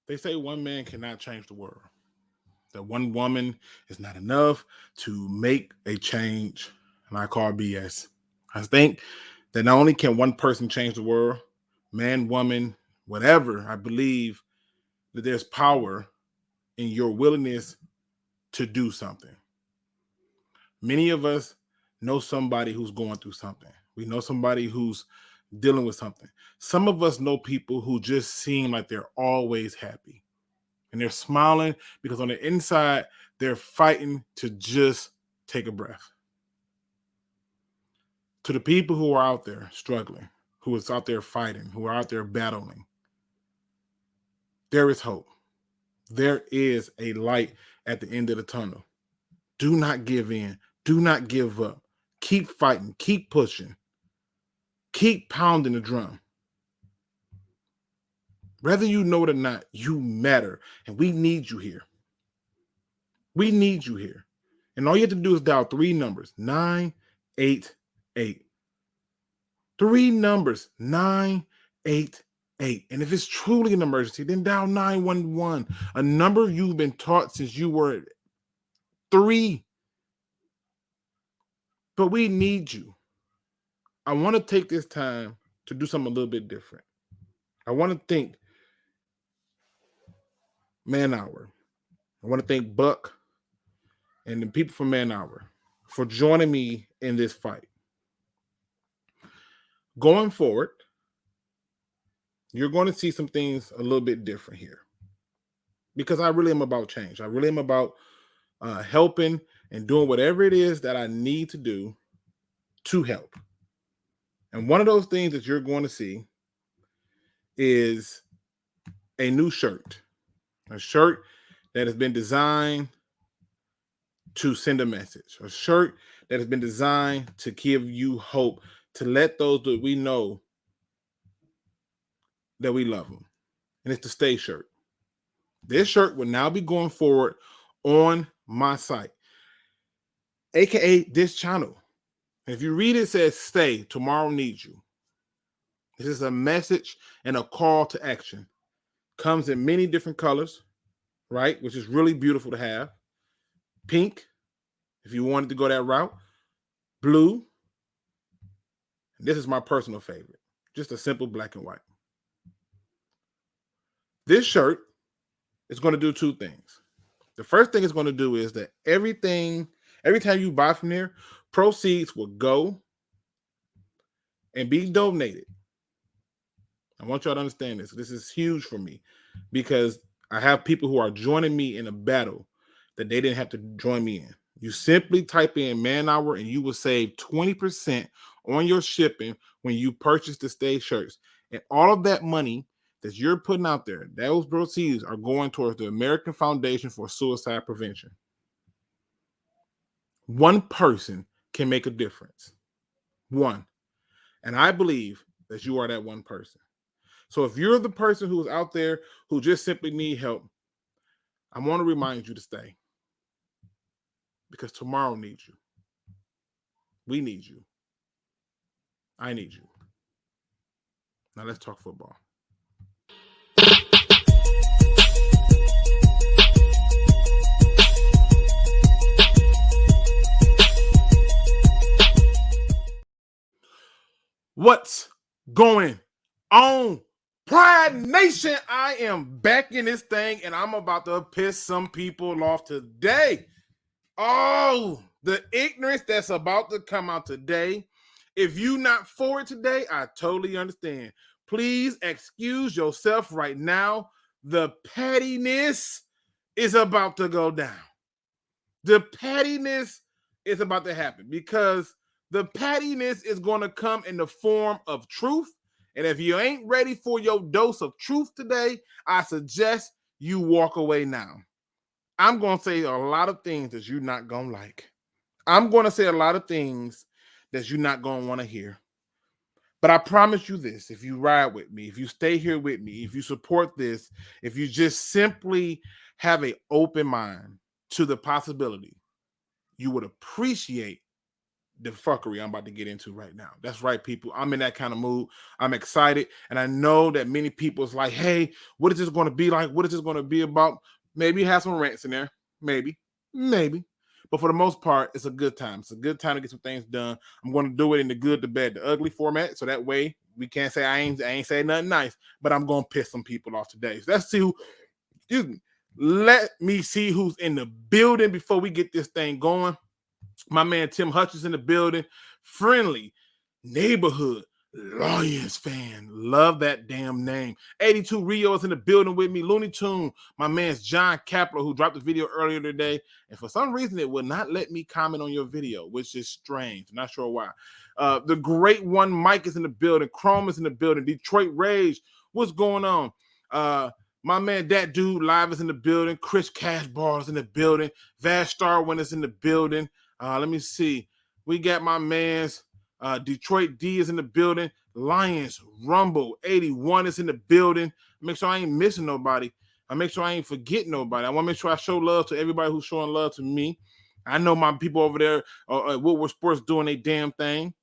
They say one man cannot change the world, that one woman is not enough to make a change. And I call BS. I think that not only can one person change the world, man, woman, whatever, I believe that there's power in your willingness to do something. Many of us know somebody who's going through something. We know somebody who's dealing with something. Some of us know people who just seem like they're always happy. And they're smiling because on the inside, they're fighting to just take a breath. To the people who are out there struggling, who is out there fighting, who are out there battling, there is hope. There is a light at the end of the tunnel. Do not give in. Do not give up. Keep fighting. Keep pushing. Keep pounding the drum. Whether you know it or not, you matter. And we need you here. We need you here. And all you have to do is dial 3 numbers, 988. 3 numbers, 988. And if it's truly an emergency, then dial 911, a number you've been taught since you were 3. But we need you. I want to take this time to do something a little bit different. I want to thank Man Hour. I want to thank Buck and the people from Man Hour for joining me in this fight. Going forward, you're going to see some things a little bit different here because I really am about change. I really am about helping and doing whatever it is that I need to do to help. And one of those things that you're going to see is a new shirt, a shirt that has been designed to send a message, a shirt that has been designed to give you hope, to let those that we know that we love them. And it's the Stay shirt. This shirt will now be going forward on my site, aka this channel. If you read it, it says Stay, tomorrow needs you. This is a message and a call to action. Comes in many different colors, right? Which is really beautiful to have. Pink, if you wanted to go that route. Blue. And this is my personal favorite. Just a simple black and white. This shirt is going to do 2 things. The first thing it's going to do is that every time you buy from there, proceeds will go and be donated. I want y'all to understand this. This is huge for me because I have people who are joining me in a battle that they didn't have to join me in. You simply type in Man Hour and you will save 20% on your shipping when you purchase the Stay shirts. And all of that money that you're putting out there, those proceeds are going towards the American Foundation for Suicide Prevention. One person can make a difference. One. And I believe that you are that one person. So if you're the person who is out there who just simply need help, I want to remind you to stay. Because tomorrow needs you. We need you. I need you. Now let's talk football. What's going on, Pride Nation? I am back in this thing and I'm about to piss some people off today. Oh, the ignorance that's about to come out today. If you're not for it today, I totally understand. Please excuse yourself right now. The pettiness is about to go down. The pettiness is about to happen because the pettiness is going to come in the form of truth. And if you ain't ready for your dose of truth today, I suggest you walk away now. I'm going to say a lot of things that you're not going to like. I'm going to say a lot of things that you're not going to want to hear. But I promise you this, if you ride with me, if you stay here with me, if you support this, if you just simply have an open mind to the possibility, you would appreciate the fuckery I'm about to get into right now. That's right, people. I'm in that kind of mood. I'm excited. And I know that many people's like, hey, what is this going to be like? What is this going to be about? Maybe have some rants in there. Maybe. But for the most part, it's a good time. It's a good time to get some things done. I'm going to do it in the good, the bad, the ugly format. So that way we can't say I ain't saying nothing nice, but I'm going to piss some people off today. So let's see who, let me see who's in the building before we get this thing going. My man Tim Hutchins in the building. Friendly neighborhood Lions fan. Love that damn name. 82 Rio is in the building with me. Looney Tune. My man's Jon Kapler, who dropped the video earlier today. And for some reason, it will not let me comment on your video, which is strange. Not sure why. The great one, Mike, is in the building. Chrome is in the building. Detroit Rage. What's going on? My man, that dude live is in the building. Chris Cashball is in the building. Vash Starwin is in the building. Let me see. We got my man's Detroit D is in the building. Lions Rumble 81 is in the building. Make sure I ain't missing nobody. I make sure I ain't forgetting nobody. I want to make sure I show love to everybody who's showing love to me. I know my people over there at Woodward Sports doing their damn thing,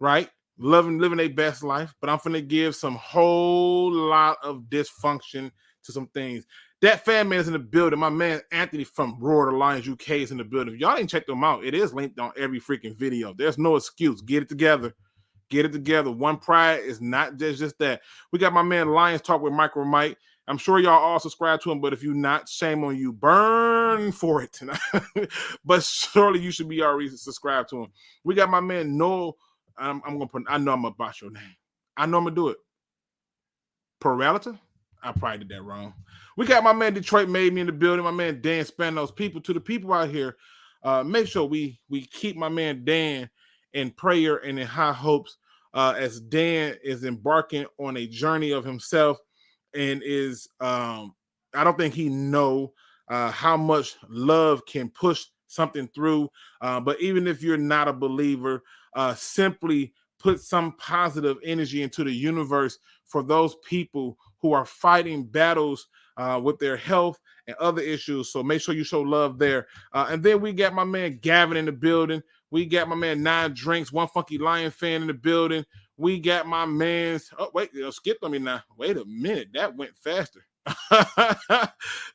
right? Living their best life. But I'm finna give some whole lot of dysfunction to some things. That fan man is in the building. My man Anthony from Roar the Lions UK is in the building. If y'all ain't checked them out, it is linked on every freaking video. There's no excuse. Get it together. Get it together. One pride is not just that. We got my man Lions Talk with Micro Mike. I'm sure y'all all subscribe to him, but if you're not, shame on you. Burn for it. But surely you should be already subscribed to him. We got my man Noel. I know I'm gonna botch your name. I know I'm gonna do it. Peralta? I probably did that wrong. We got my man Detroit Made Me in the building. My man Dan Spanos. People, to the people out here, make sure we keep my man Dan in prayer and in high hopes as Dan is embarking on a journey of himself and is I don't think he know how much love can push something through. But even if you're not a believer, simply put some positive energy into the universe for those people who are fighting battles with their health and other issues. So make sure you show love there. And then we got my man Gavin in the building. We got my man 9 Drinks, One Funky Lion fan in the building. We got my man's, oh, wait, skip on me now. Wait a minute. That went faster.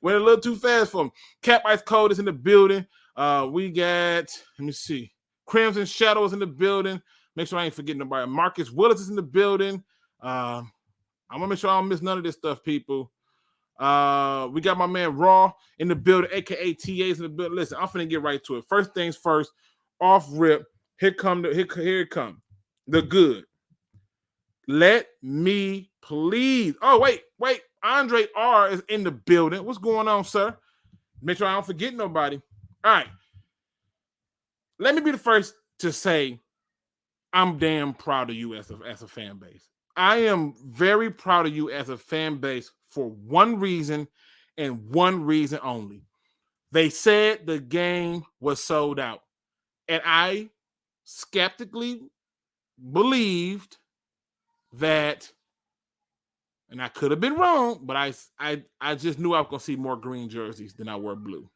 Went a little too fast for him. Cap Ice Cold is in the building. We got, let me see, Crimson Shadows in the building. Make sure I ain't forgetting nobody. Marcus Willis is in the building. I'm gonna make sure I don't miss none of this stuff, people. We got my man Raw in the building, aka TA's in the building. Listen, I'm finna get right to it. First things first, off rip. Here it come. The good. Let me please. Oh, wait. Andre R is in the building. What's going on, sir? Make sure I don't forget nobody. All right. Let me be the first to say I'm damn proud of you as a fan base. I am very proud of you as a fan base for one reason and one reason only. They said the game was sold out. And I skeptically believed that, and I could have been wrong, but I just knew I was going to see more green jerseys than I were blue.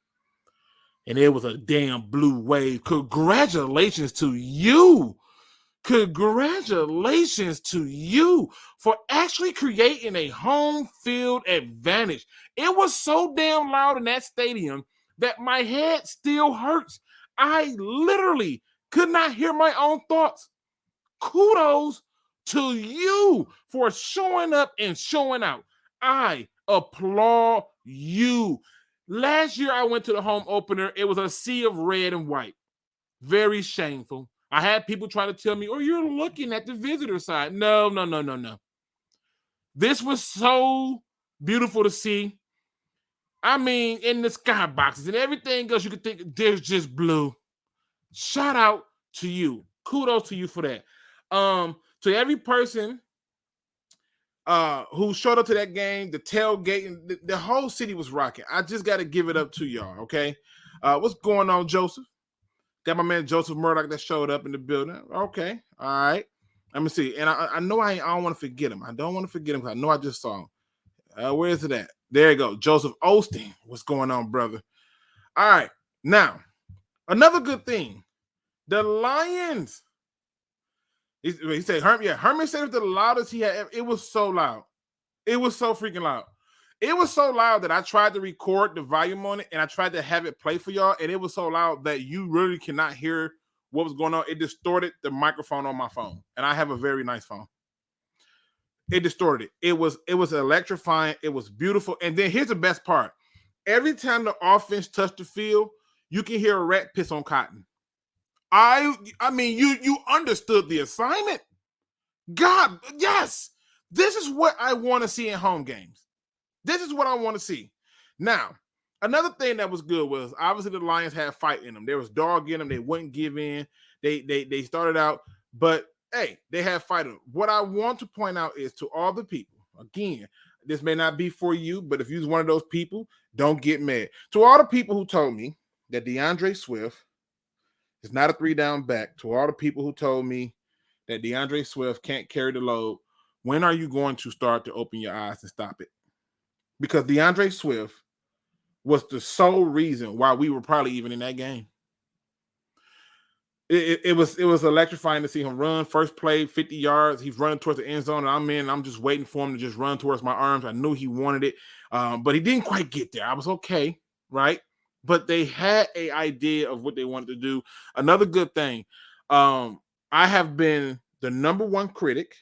And it was a damn blue wave. Congratulations to you. Congratulations to you for actually creating a home field advantage. It was so damn loud in that stadium that my head still hurts. I literally could not hear my own thoughts. Kudos to you for showing up and showing out. I applaud you. Last year I went to the home opener. It was a sea of red and white. Very shameful. I had people trying to tell me, oh, you're looking at the visitor side. No. This was so beautiful to see. I mean, in the skyboxes and everything else you could think, there's just blue. Shout out to you. Kudos to you for that. To every person who showed up to that game, the tailgate, and the whole city was rocking. I just got to give it up to y'all, okay? What's going on, Joseph? Got my man Joseph Murdoch that showed up in the building. Okay, all right. Let me see. And I know I don't want to forget him. I don't want to forget him because I know I just saw him. Where is it at? There you go. Joseph Osteen. What's going on, brother? All right. Now, another good thing The Lions. He said, Herman said it was the loudest he had ever. It was so loud. It was so freaking loud. It was so loud that I tried to record the volume on it and I tried to have it play for y'all. And it was so loud that you really cannot hear what was going on. It distorted the microphone on my phone. And I have a very nice phone. It distorted it. It was electrifying. It was beautiful. And then here's the best part. Every time the offense touched the field, you can hear a rat piss on cotton. I mean, you understood the assignment. God, yes. This is what I want to see in home games. This is what I want to see. Now, another thing that was good was obviously the Lions had fight in them. There was dog in them. They wouldn't give in. They started out, but hey, they had fight in them. What I want to point out is to all the people, again, this may not be for you, but if you're one of those people, don't get mad. To all the people who told me that DeAndre Swift is not a 3-down back, to all the people who told me that DeAndre Swift can't carry the load, when are you going to start to open your eyes and stop it? Because DeAndre Swift was the sole reason why we were probably even in that game. It was electrifying to see him run. First play, 50 yards. He's running towards the end zone, and I'm just waiting for him to just run towards my arms. I knew he wanted it, but he didn't quite get there. I was okay, right? But they had an idea of what they wanted to do. Another good thing, I have been the number one critic.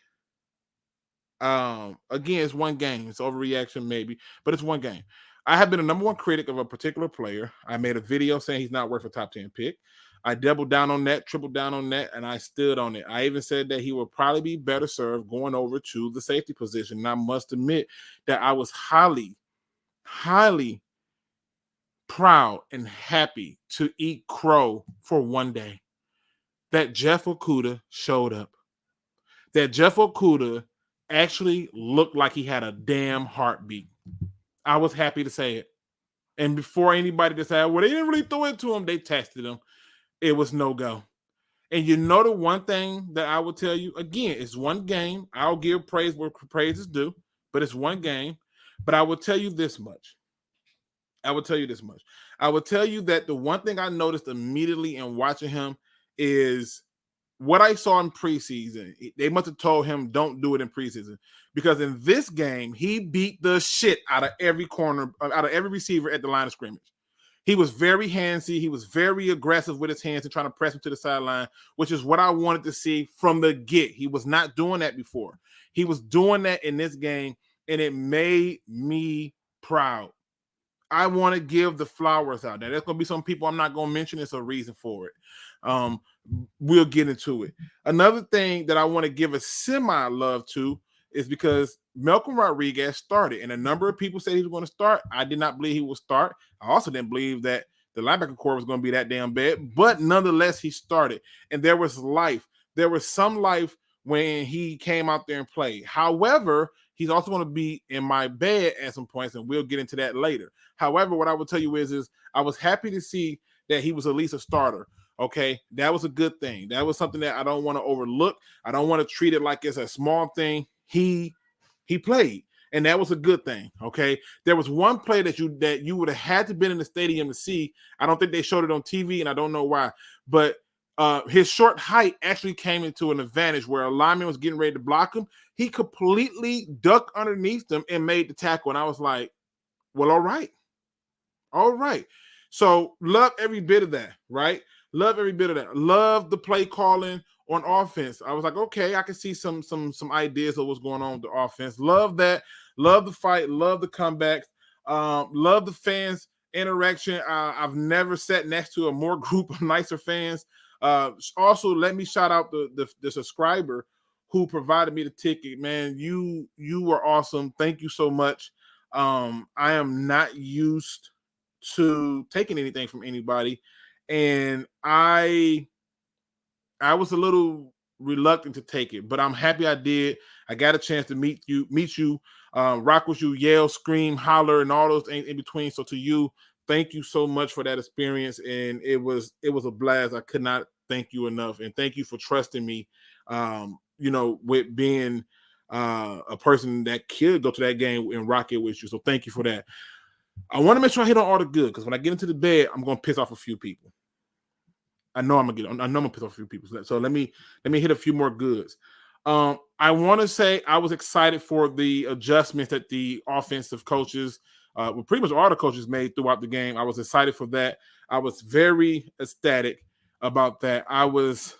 Again, it's one game. It's overreaction maybe, but it's one game. I have been the number one critic of a particular player. I made a video saying he's not worth a top 10 pick. I doubled down on that, tripled down on that, and I stood on it. I even said that he would probably be better served going over to the safety position. And I must admit that I was highly, highly proud and happy to eat crow for one day that Jeff Okudah showed up. That Jeff Okudah actually looked like he had a damn heartbeat. I was happy to say it. And before anybody decided, well, they didn't really throw it to him, they tested him. It was no go. And you know the one thing that I will tell you, again, it's one game. I'll give praise where praise is due, but it's one game. But I will tell you this much. I will tell you that the one thing I noticed immediately in watching him is what I saw in preseason. They must have told him don't do it in preseason, because in this game, he beat the shit out of every corner, out of every receiver at the line of scrimmage. He was very handsy. He was very aggressive with his hands and trying to press him to the sideline, which is what I wanted to see from the get. He was not doing that before. He was doing that in this game, and it made me proud. I want to give the flowers out. Now, there's going to be some people I'm not going to mention. There's a reason for it. We'll get into it. Another thing that I want to give a semi-love to is because Malcolm Rodriguez started, and a number of people said he was going to start. I did not believe he would start. I also didn't believe that the linebacker core was going to be that damn bad, but nonetheless, he started, and there was life. There was some life when he came out there and played. However, he's also going to be in my bed at some points, and we'll get into that later. However, what I will tell you is I was happy to see that he was at least a starter. Okay, that was a good thing. That was something that I don't want to overlook. I don't want to treat it like it's a small thing. He played, and that was a good thing. Okay, there was one play that you would have had to been in the stadium to see. I don't think they showed it on TV, and I don't know why. But his short height actually came into an advantage where a lineman was getting ready to block him. He completely ducked underneath them and made the tackle, and I was like, "Well, all right." So love every bit of that, right? Love every bit of that. Love the play calling on offense. I was like, okay, I can see some ideas of what's going on with the offense. Love that. Love the fight. Love the comebacks. Love the fans interaction. I've never sat next to a more group of nicer fans. Also, let me shout out the subscriber who provided me the ticket. Man, you were awesome. Thank you so much. I am not used to taking anything from anybody, and I was a little reluctant to take it, but I'm happy I did. I got a chance to meet you, rock with you, yell, scream, holler, and all those things in between. So to you, thank you so much for that experience, and it was a blast. I could not thank you enough, and thank you for trusting me. With being a person that could go to that game and rock it with you. So thank you for that. I want to make sure I hit on all the good, because when I get into the bed, I'm going to piss off a few people. I know I'm gonna piss off a few people. So let me hit a few more goods. I want to say I was excited for the adjustments that the offensive coaches, pretty much all the coaches made throughout the game. I was excited for that. I was very ecstatic about that. I was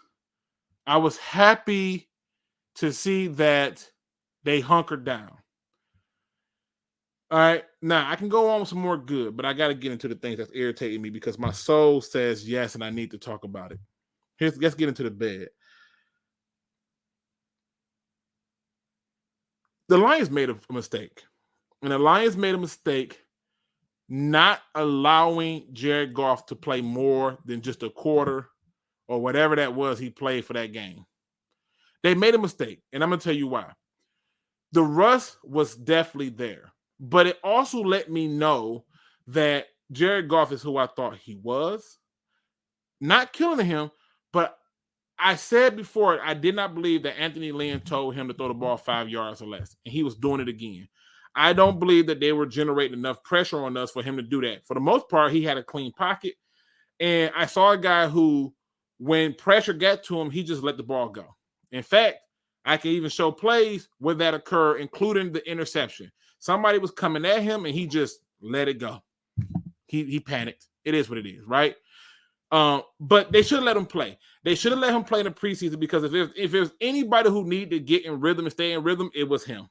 happy to see that they hunkered down. All right, now I can go on with some more good, but I got to get into the things that's irritating me because my soul says yes, and I need to talk about it. Let's get into the bed. The Lions made a mistake, and the Lions made a mistake not allowing Jared Goff to play more than just a quarter or whatever that was he played for that game. They made a mistake, and I'm going to tell you why. The rust was definitely there, but it also let me know that Jared Goff is who I thought he was. Not killing him, but I said before, I did not believe that Anthony Lynn told him to throw the ball 5 yards or less, and he was doing it again. I don't believe that they were generating enough pressure on us for him to do that. For the most part, he had a clean pocket, and I saw a guy who, when pressure got to him, he just let the ball go. In fact, I can even show plays where that occurred, including the interception. Somebody was coming at him, and he just let it go. He panicked. It is what it is, right? But they should have let him play. They should have let him play in the preseason because if there's anybody who needed to get in rhythm and stay in rhythm, it was him.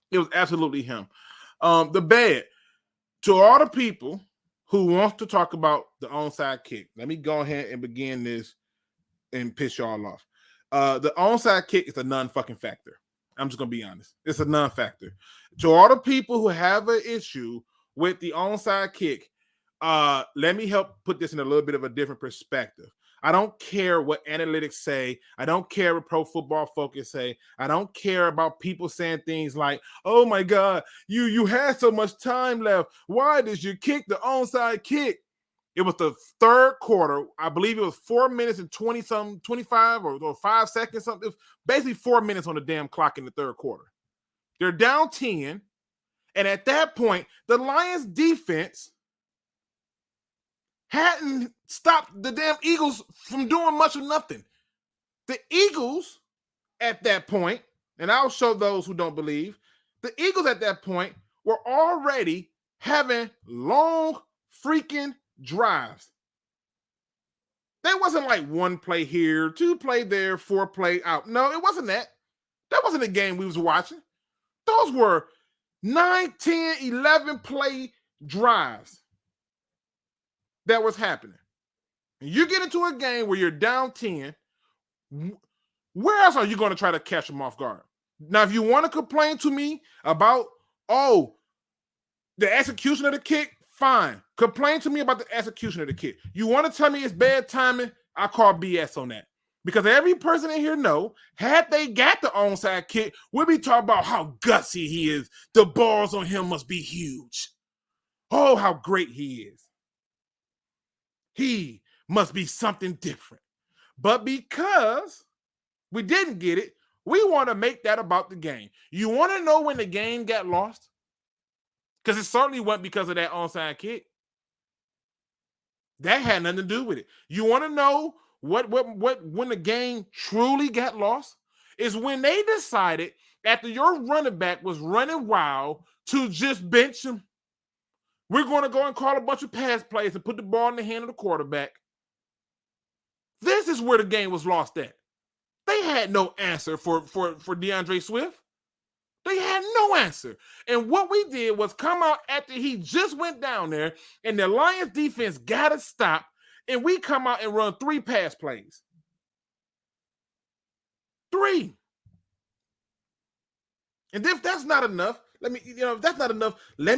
It was absolutely him. The bad. To all the people who wants to talk about the onside kick, let me go ahead and begin this and piss y'all off. The onside kick is a non-fucking factor. I'm just going to be honest. It's a non-factor. To all the people who have an issue with the onside kick, let me help put this in a little bit of a different perspective. I don't care what analytics say. I don't care what Pro Football Focus say. I don't care about people saying things like, oh my God, you had so much time left. Why did you kick the onside kick? It was the third quarter. I believe it was 4 minutes and 20-something, 25 or 5 seconds, something. It was basically 4 minutes on the damn clock in the third quarter. They're down 10. And at that point, the Lions defense hadn't stopped the damn Eagles from doing much of nothing. The Eagles at that point, and I'll show those who don't believe, the Eagles at that point were already having long freaking drives. There wasn't like 1 play here, 2 play there, 4 play out. No, it wasn't that. That wasn't the game we was watching. Those were 9, 10, 11 play drives that was happening. And you get into a game where you're down 10, where else are you going to try to catch them off guard? Now, if you want to complain to me about, the execution of the kick, fine. Complain to me about the execution of the kick. You want to tell me it's bad timing? I call BS on that. Because every person in here know, had they got the onside kick, we'll be talking about how gutsy he is. The balls on him must be huge. Oh, how great he is. He must be something different. But because we didn't get it, we want to make that about the game. You want to know when the game got lost? Because it certainly wasn't because of that onside kick. That had nothing to do with it. You want to know what when the game truly got lost? Is when they decided after your running back was running wild to just bench him. We're going to go and call a bunch of pass plays and put the ball in the hand of the quarterback. This is where the game was lost at. They had no answer for DeAndre Swift. They had no answer. And what we did was come out after he just went down there and the Lions defense got to stop, and we come out and run 3 pass plays. 3. And if that's not enough, let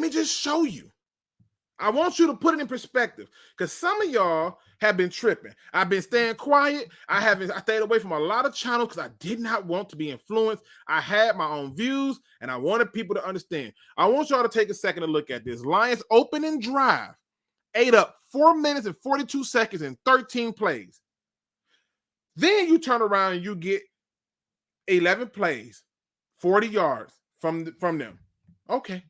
me just show you. I want you to put it in perspective because some of y'all have been tripping. I've been staying quiet. I stayed away from a lot of channels because I did not want to be influenced. I had my own views and I wanted people to understand. I want y'all to take a second to look at this. Lions opening drive ate up 4 minutes and 42 seconds and 13 plays. Then you turn around and you get 11 plays, 40 yards from them. Okay.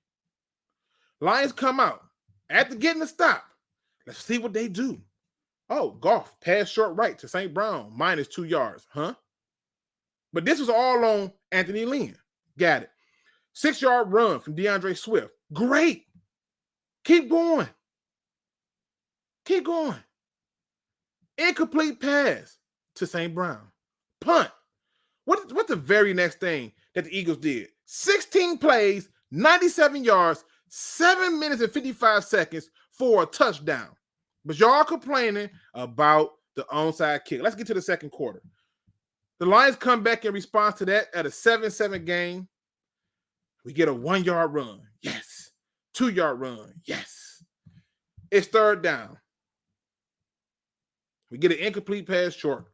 Lions come out. After getting the stop, let's see what they do. Oh, Goff, pass short right to St. Brown, minus 2 yards. Huh? But this was all on Anthony Lynn. Got it. 6-yard run from DeAndre Swift. Great. Keep going. Keep going. Incomplete pass to St. Brown. Punt. What's the very next thing that the Eagles did? 16 plays, 97 yards, 7 minutes and 55 seconds for a touchdown. But y'all complaining about the onside kick. Let's get to the second quarter. The Lions come back in response to that at a 7-7 game. We get a 1-yard run. Yes. 2-yard run. Yes. It's third down. We get an incomplete pass short.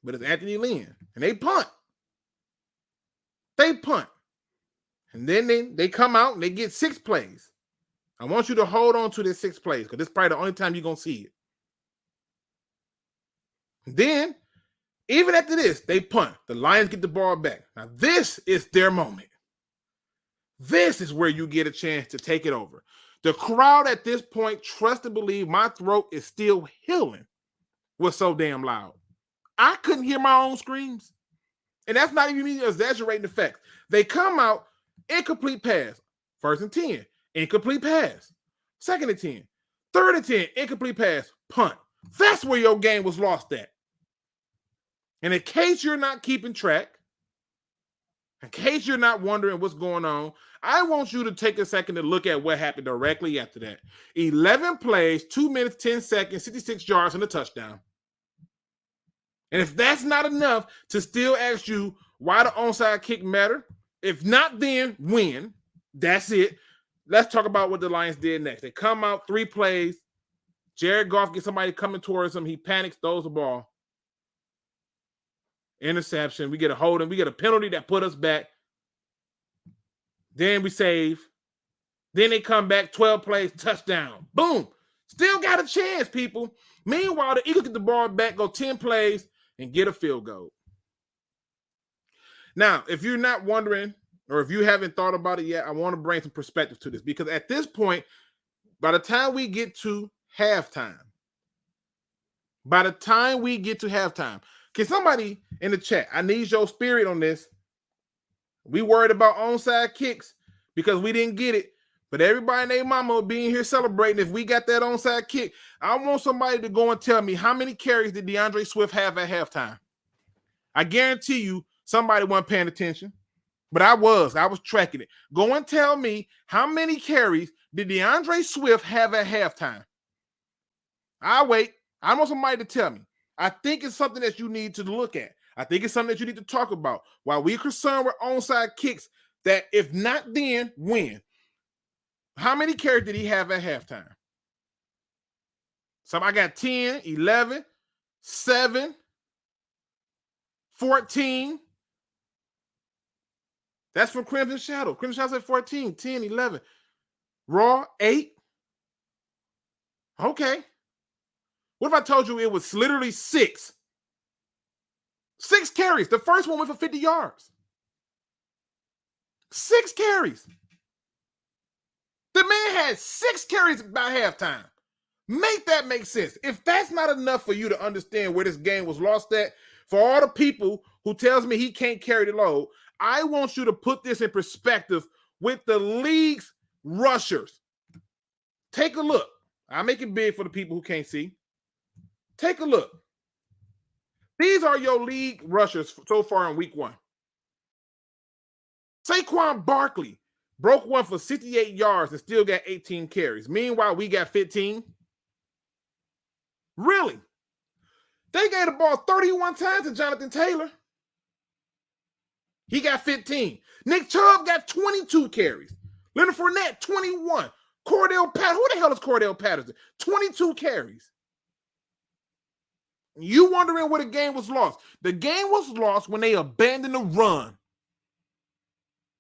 But it's Anthony Lynn. And they punt. They punt. And then they come out and they get 6 plays. I want you to hold on to this 6 plays because this is probably the only time you're going to see it. Then, even after this, they punt. The Lions get the ball back. Now, this is their moment. This is where you get a chance to take it over. The crowd at this point, trust and believe, my throat is still healing, was so damn loud. I couldn't hear my own screams. And that's not even me exaggerating the facts. They come out, incomplete pass, 1st and 10, incomplete pass, 2nd and 10, 3rd and 10, incomplete pass, punt. That's where your game was lost at. And in case you're not keeping track, in case you're not wondering what's going on, I want you to take a second to look at what happened directly after that. 11 plays, 2 minutes, 10 seconds, 66 yards, and a touchdown. And if that's not enough to still ask you why the onside kick matter, if not then, when, that's it. Let's talk about what the Lions did next. They come out, 3 plays. Jared Goff gets somebody coming towards him. He panics, throws the ball. Interception. We get a holding. We get a penalty that put us back. Then we save. Then they come back, 12 plays, touchdown. Boom. Still got a chance, people. Meanwhile, the Eagles get the ball back, go 10 plays, and get a field goal. Now, if you're not wondering, or if you haven't thought about it yet, I want to bring some perspective to this. Because at this point, by the time we get to halftime, can somebody in the chat, I need your spirit on this. We worried about onside kicks because we didn't get it. But everybody and their mama will be in here celebrating if we got that onside kick. I want somebody to go and tell me how many carries did DeAndre Swift have at halftime. I guarantee you somebody wasn't paying attention, but I was tracking it. Go and tell me how many carries did DeAndre Swift have at halftime. I'll wait. I want somebody to tell me. I think it's something that you need to look at. I think it's something that you need to talk about. While we're concerned with onside kicks, that if not then, when? How many carries did he have at halftime? So I got 10, 11, 7, 14. That's from Crimson Shadow. Crimson Shadow said 14, 10, 11. Raw, 8. Okay. What if I told you it was literally 6? 6 carries. The first one went for 50 yards. 6 carries. The man had 6 carries by halftime. Make that make sense. If that's not enough for you to understand where this game was lost at, for all the people who tells me he can't carry the load, I want you to put this in perspective with the league's rushers. Take a look. I'll make it big for the people who can't see. Take a look. These are your league rushers so far in week 1. Saquon Barkley broke one for 68 yards and still got 18 carries. Meanwhile, we got 15. Really? They gave the ball 31 times to Jonathan Taylor. He got 15. Nick Chubb got 22 carries. Leonard Fournette, 21. Cordell Patterson. Who the hell is Cordell Patterson? 22 carries. You wondering where the game was lost. The game was lost when they abandoned the run.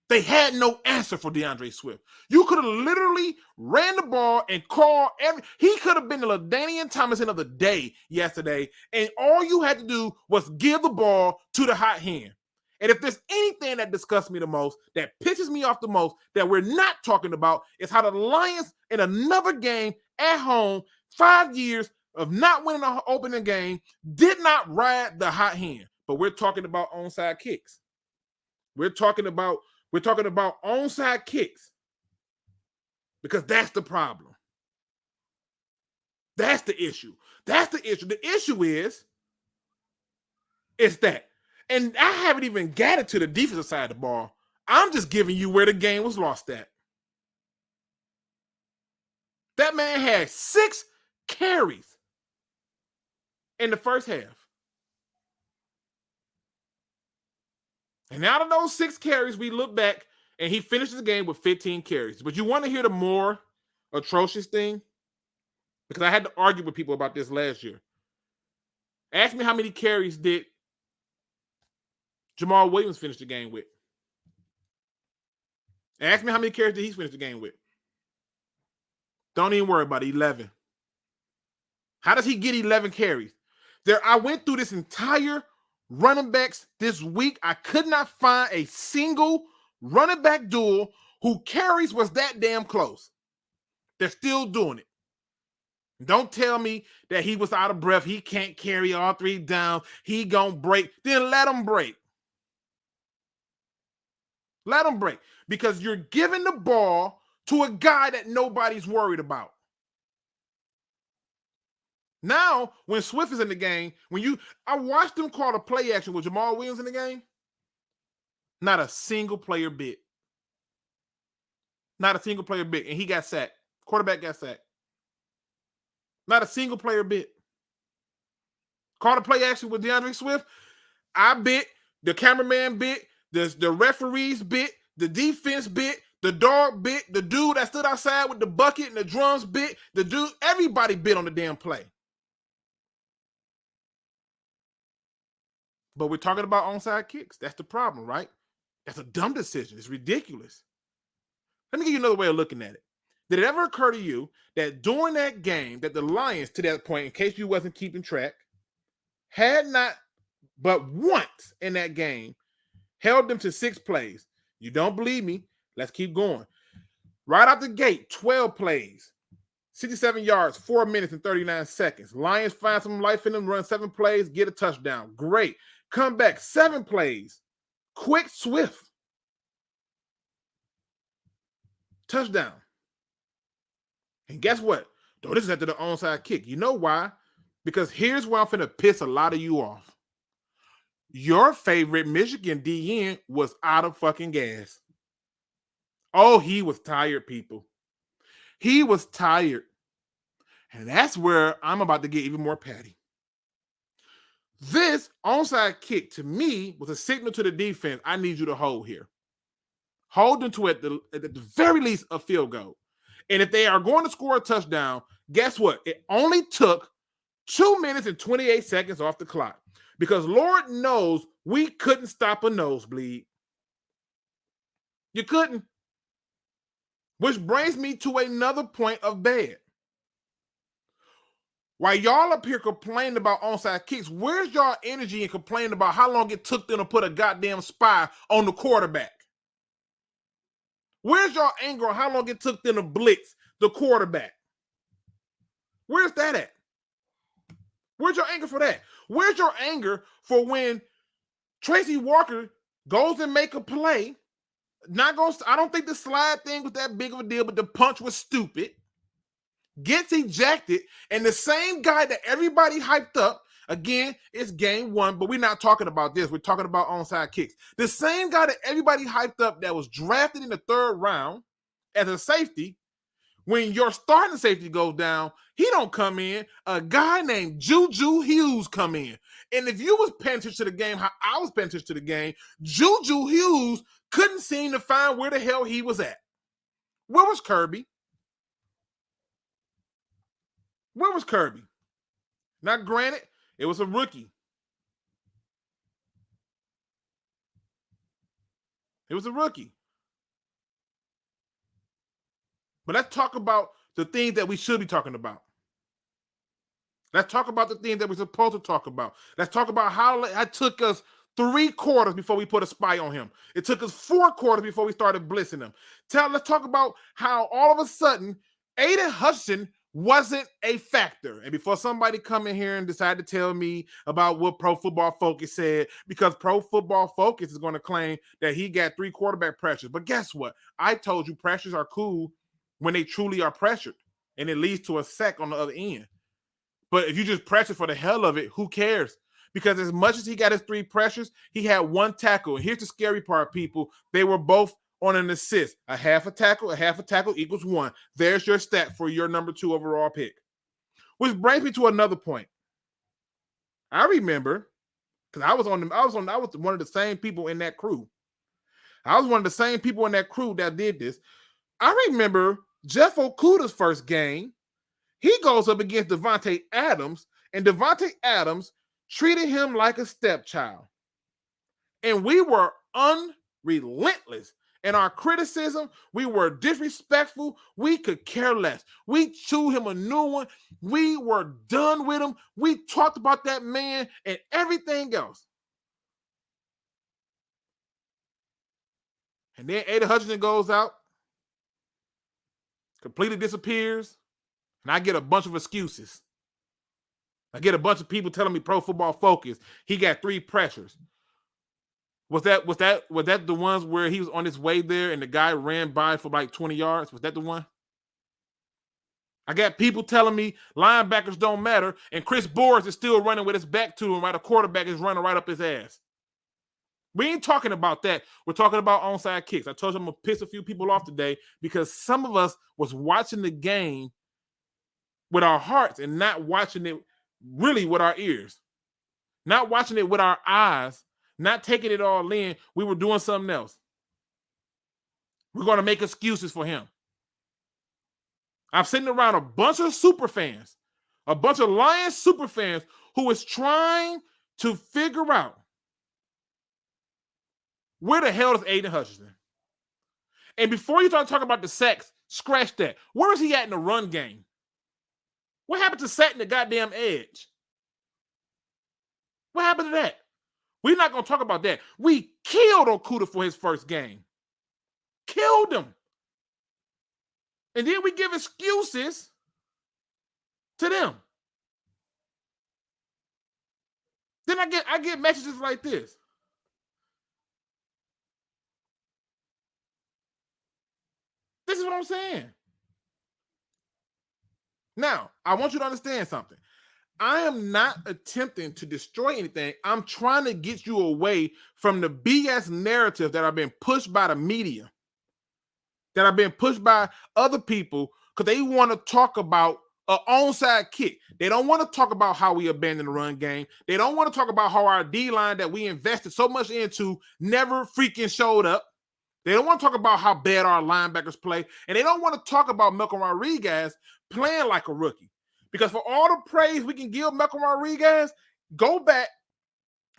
They had no answer for DeAndre Swift. You could have literally ran the ball and called he could have been the LaDainian Tomlinson of the day yesterday, and all you had to do was give the ball to the hot hand. And if there's anything that disgusts me the most, that pisses me off the most, that we're not talking about, is how the Lions in another game at home 5 years of not winning an opening game, did not ride the hot hand. But we're talking about onside kicks. We're talking about onside kicks. Because that's the problem. That's the issue. That's the issue. The issue is that. And I haven't even gathered to the defensive side of the ball. I'm just giving you where the game was lost at. That man had 6 carries in the first half. And out of those 6 carries, we look back and he finishes the game with 15 carries. But you want to hear the more atrocious thing? Because I had to argue with people about this last year. Ask me how many carries did Jamal Williams finish the game with. Ask me how many carries did he finish the game with. Don't even worry about it. 11. How does he get 11 carries? I went through this entire running backs this week. I could not find a single running back duel who carries was that damn close. They're still doing it. Don't tell me that he was out of breath. He can't carry all 3 downs. He gonna break. Then let him break. Let him break. Because you're giving the ball to a guy that nobody's worried about. Now, when Swift is in the game, I watched them call a play action with Jamal Williams in the game. Not a single player bit. Not a single player bit. And he got sacked. Quarterback got sacked. Not a single player bit. Called a play action with DeAndre Swift. I bit. The cameraman bit. The referees bit. The defense bit. The dog bit. The dude that stood outside with the bucket and the drums bit. Everybody bit on the damn play. But we're talking about onside kicks. That's the problem, right? That's a dumb decision. It's ridiculous. Let me give you another way of looking at it. Did it ever occur to you that during that game, that the Lions, to that point, in case you wasn't keeping track, had not but once in that game held them to 6 plays? You don't believe me? Let's keep going. Right out the gate, 12 plays, 67 yards, 4 minutes and 39 seconds. Lions find some life in them, run 7 plays, get a touchdown. Great. Come back, 7 plays. Quick, swift. Touchdown. And guess what? Though this is after the onside kick. You know why? Because here's where I'm finna piss a lot of you off. Your favorite Michigan DN was out of fucking gas. Oh, he was tired, people. He was tired. And that's where I'm about to get even more patty. This onside kick, to me, was a signal to the defense. I need you to hold here. Hold them to, at the very least, a field goal. And if they are going to score a touchdown, guess what? It only took 2 minutes and 28 seconds off the clock. Because Lord knows we couldn't stop a nosebleed. You couldn't. Which brings me to another point of bad. While y'all up here complaining about onside kicks, where's y'all energy in complaining about how long it took them to put a goddamn spy on the quarterback? Where's y'all anger on how long it took them to blitz the quarterback? Where's that at? Where's your anger for that? Where's your anger for when Tracy Walker goes and make a play? I don't think the slide thing was that big of a deal, but the punch was stupid. Gets ejected, and the same guy that everybody hyped up, again, it's game 1, but we're not talking about this. We're talking about onside kicks. The same guy that everybody hyped up that was drafted in the 3rd round as a safety, when your starting safety goes down, he don't come in. A guy named Juju Hughes come in. And if you was paying attention to the game, how I was paying attention to the game, Juju Hughes couldn't seem to find where the hell he was at. Where was Kirby? Where was Kirby? Now, granted, it was a rookie. It was a rookie. But let's talk about the things that we should be talking about. Let's talk about the things that we're supposed to talk about. Let's talk about how it took us 3 quarters before we put a spy on him. It took us 4 quarters before we started blitzing him. Let's talk about how all of a sudden Aiden Hutchinson wasn't a factor. And before somebody come in here and decide to tell me about what Pro Football Focus said, because Pro Football Focus is going to claim that he got 3 quarterback pressures. But guess what? I told you pressures are cool when they truly are pressured, and it leads to a sack on the other end. But if you just pressure for the hell of it, who cares? Because as much as he got his 3 pressures, he had 1 tackle. And here's the scary part, people. They were both on an assist. A half a tackle equals 1. There's your stat for your number 2 overall pick. Which brings me to another point. I remember, because I was one of the same people in that crew. I was one of the same people in that crew that did this. I remember Jeff Okudah's first game. He goes up against Davante Adams, and Davante Adams treated him like a stepchild. And we were unrelentless in our criticism. We were disrespectful. We could care less. We chewed him a new one. We were done with him. We talked about that man and everything else. And then Aiden Hutchinson goes out, completely disappears, and I get a bunch of excuses. I get a bunch of people telling me Pro Football Focus, he got 3 pressures. Was that the ones where he was on his way there and the guy ran by for like 20 yards? Was that the one? I got people telling me linebackers don't matter, and Chris Boris is still running with his back to him while the quarterback is running right up his ass. We ain't talking about that. We're talking about onside kicks. I told you I'm going to piss a few people off today because some of us was watching the game with our hearts and not watching it really with our ears. Not watching it with our eyes, not taking it all in. We were doing something else. We're going to make excuses for him. I'm sitting around a bunch of super fans, a bunch of Lions super fans who is trying to figure out where the hell is Aiden Hutchinson? And before you start talking about the sacks, scratch that. Where is he at in the run game? What happened to setting the goddamn edge? What happened to that? We're not going to talk about that. We killed Okudah for his first game. Killed him. And then we give excuses to them. Then I get messages like this. This is what I'm saying. Now, I want you to understand something. I am not attempting to destroy anything. I'm trying to get you away from the BS narrative that have been pushed by the media, that have been pushed by other people because they want to talk about an onside kick. They don't want to talk about how we abandoned the run game. They don't want to talk about how our D-line that we invested so much into never freaking showed up. They don't want to talk about how bad our linebackers play. And they don't want to talk about Malcolm Rodriguez playing like a rookie. Because for all the praise we can give Malcolm Rodriguez, go back,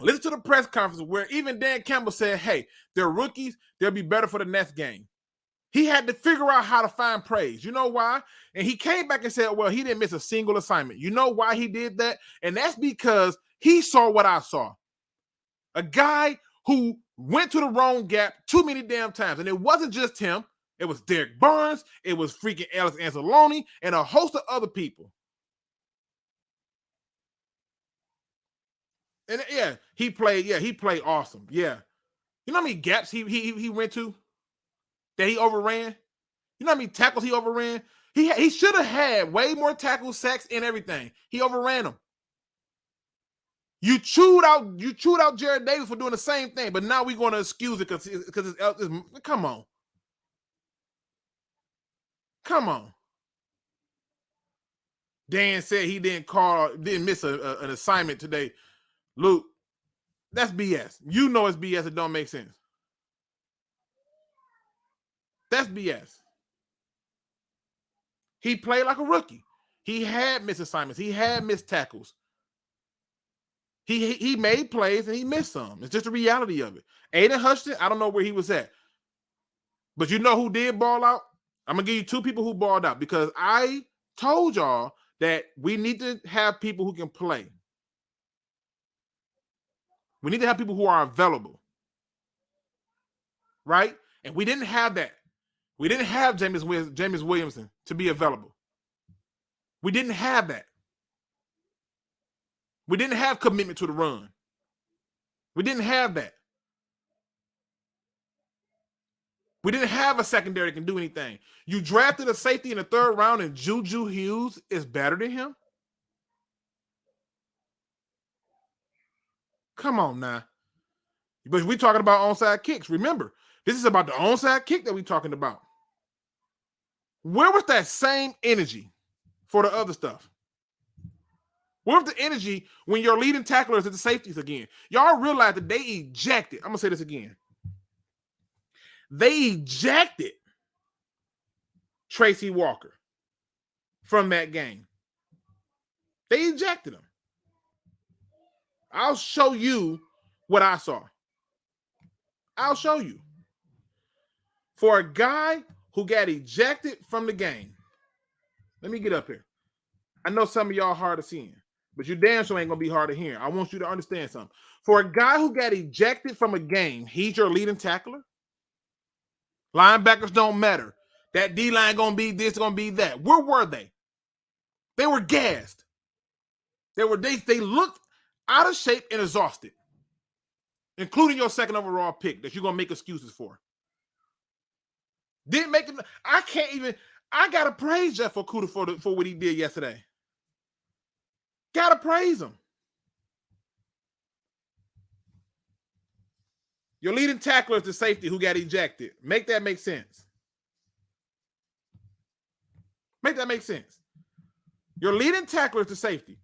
listen to the press conference where even Dan Campbell said, hey, they're rookies. They'll be better for the next game. He had to figure out how to find praise. You know why? And he came back and said, well, he didn't miss a single assignment. You know why he did that? And that's because he saw what I saw. A guy who went to the wrong gap too many damn times. And it wasn't just him. It was Derek Barnes. It was freaking Alex Anzalone and a host of other people. And yeah, he played awesome. Yeah. You know how many gaps he went to that he overran? You know how many tackles he overran? He should have had way more tackles, sacks, and everything. He overran them. You chewed out Jared Davis for doing the same thing, but now we're going to excuse it because it's come on. Come on. Dan said he didn't miss an assignment today. Luke, that's BS. You know it's BS. It don't make sense. That's BS. He played like a rookie. He had missed assignments. He had missed tackles. He made plays and he missed some. It's just the reality of it. Aiden Hutchinson, I don't know where he was at. But you know who did ball out? I'm going to give you 2 people who balled out because I told y'all that we need to have people who can play. We need to have people who are available. Right? And we didn't have that. We didn't have Jameis Williamson to be available. We didn't have that. We didn't have commitment to the run. We didn't have that. We didn't have a secondary that can do anything. You drafted a safety in the 3rd round and Juju Hughes is better than him? Come on now. But we're talking about onside kicks. Remember, this is about the onside kick that we're talking about. Where was that same energy for the other stuff? Where was the energy when your leading tackler is at the safeties again? Y'all realize that they ejected. I'm going to say this again. They ejected Tracy Walker from that game. They ejected him. I'll show you what I saw. I'll show you. For a guy who got ejected from the game, let me get up here. I know some of y'all hard of seeing, but you damn sure ain't going to be hard of hearing. I want you to understand something. For a guy who got ejected from a game, he's your leading tackler. Linebackers don't matter. That D-line going to be this, going to be that. Where were they? They were gassed. They looked out of shape and exhausted, including your 2nd overall pick that you're going to make excuses for. Didn't make it. I got to praise Jeff Okudah for what he did yesterday. Got to praise him. Your leading tackler is the safety who got ejected. Make that make sense. Make that make sense. Your leading tackler is the safety.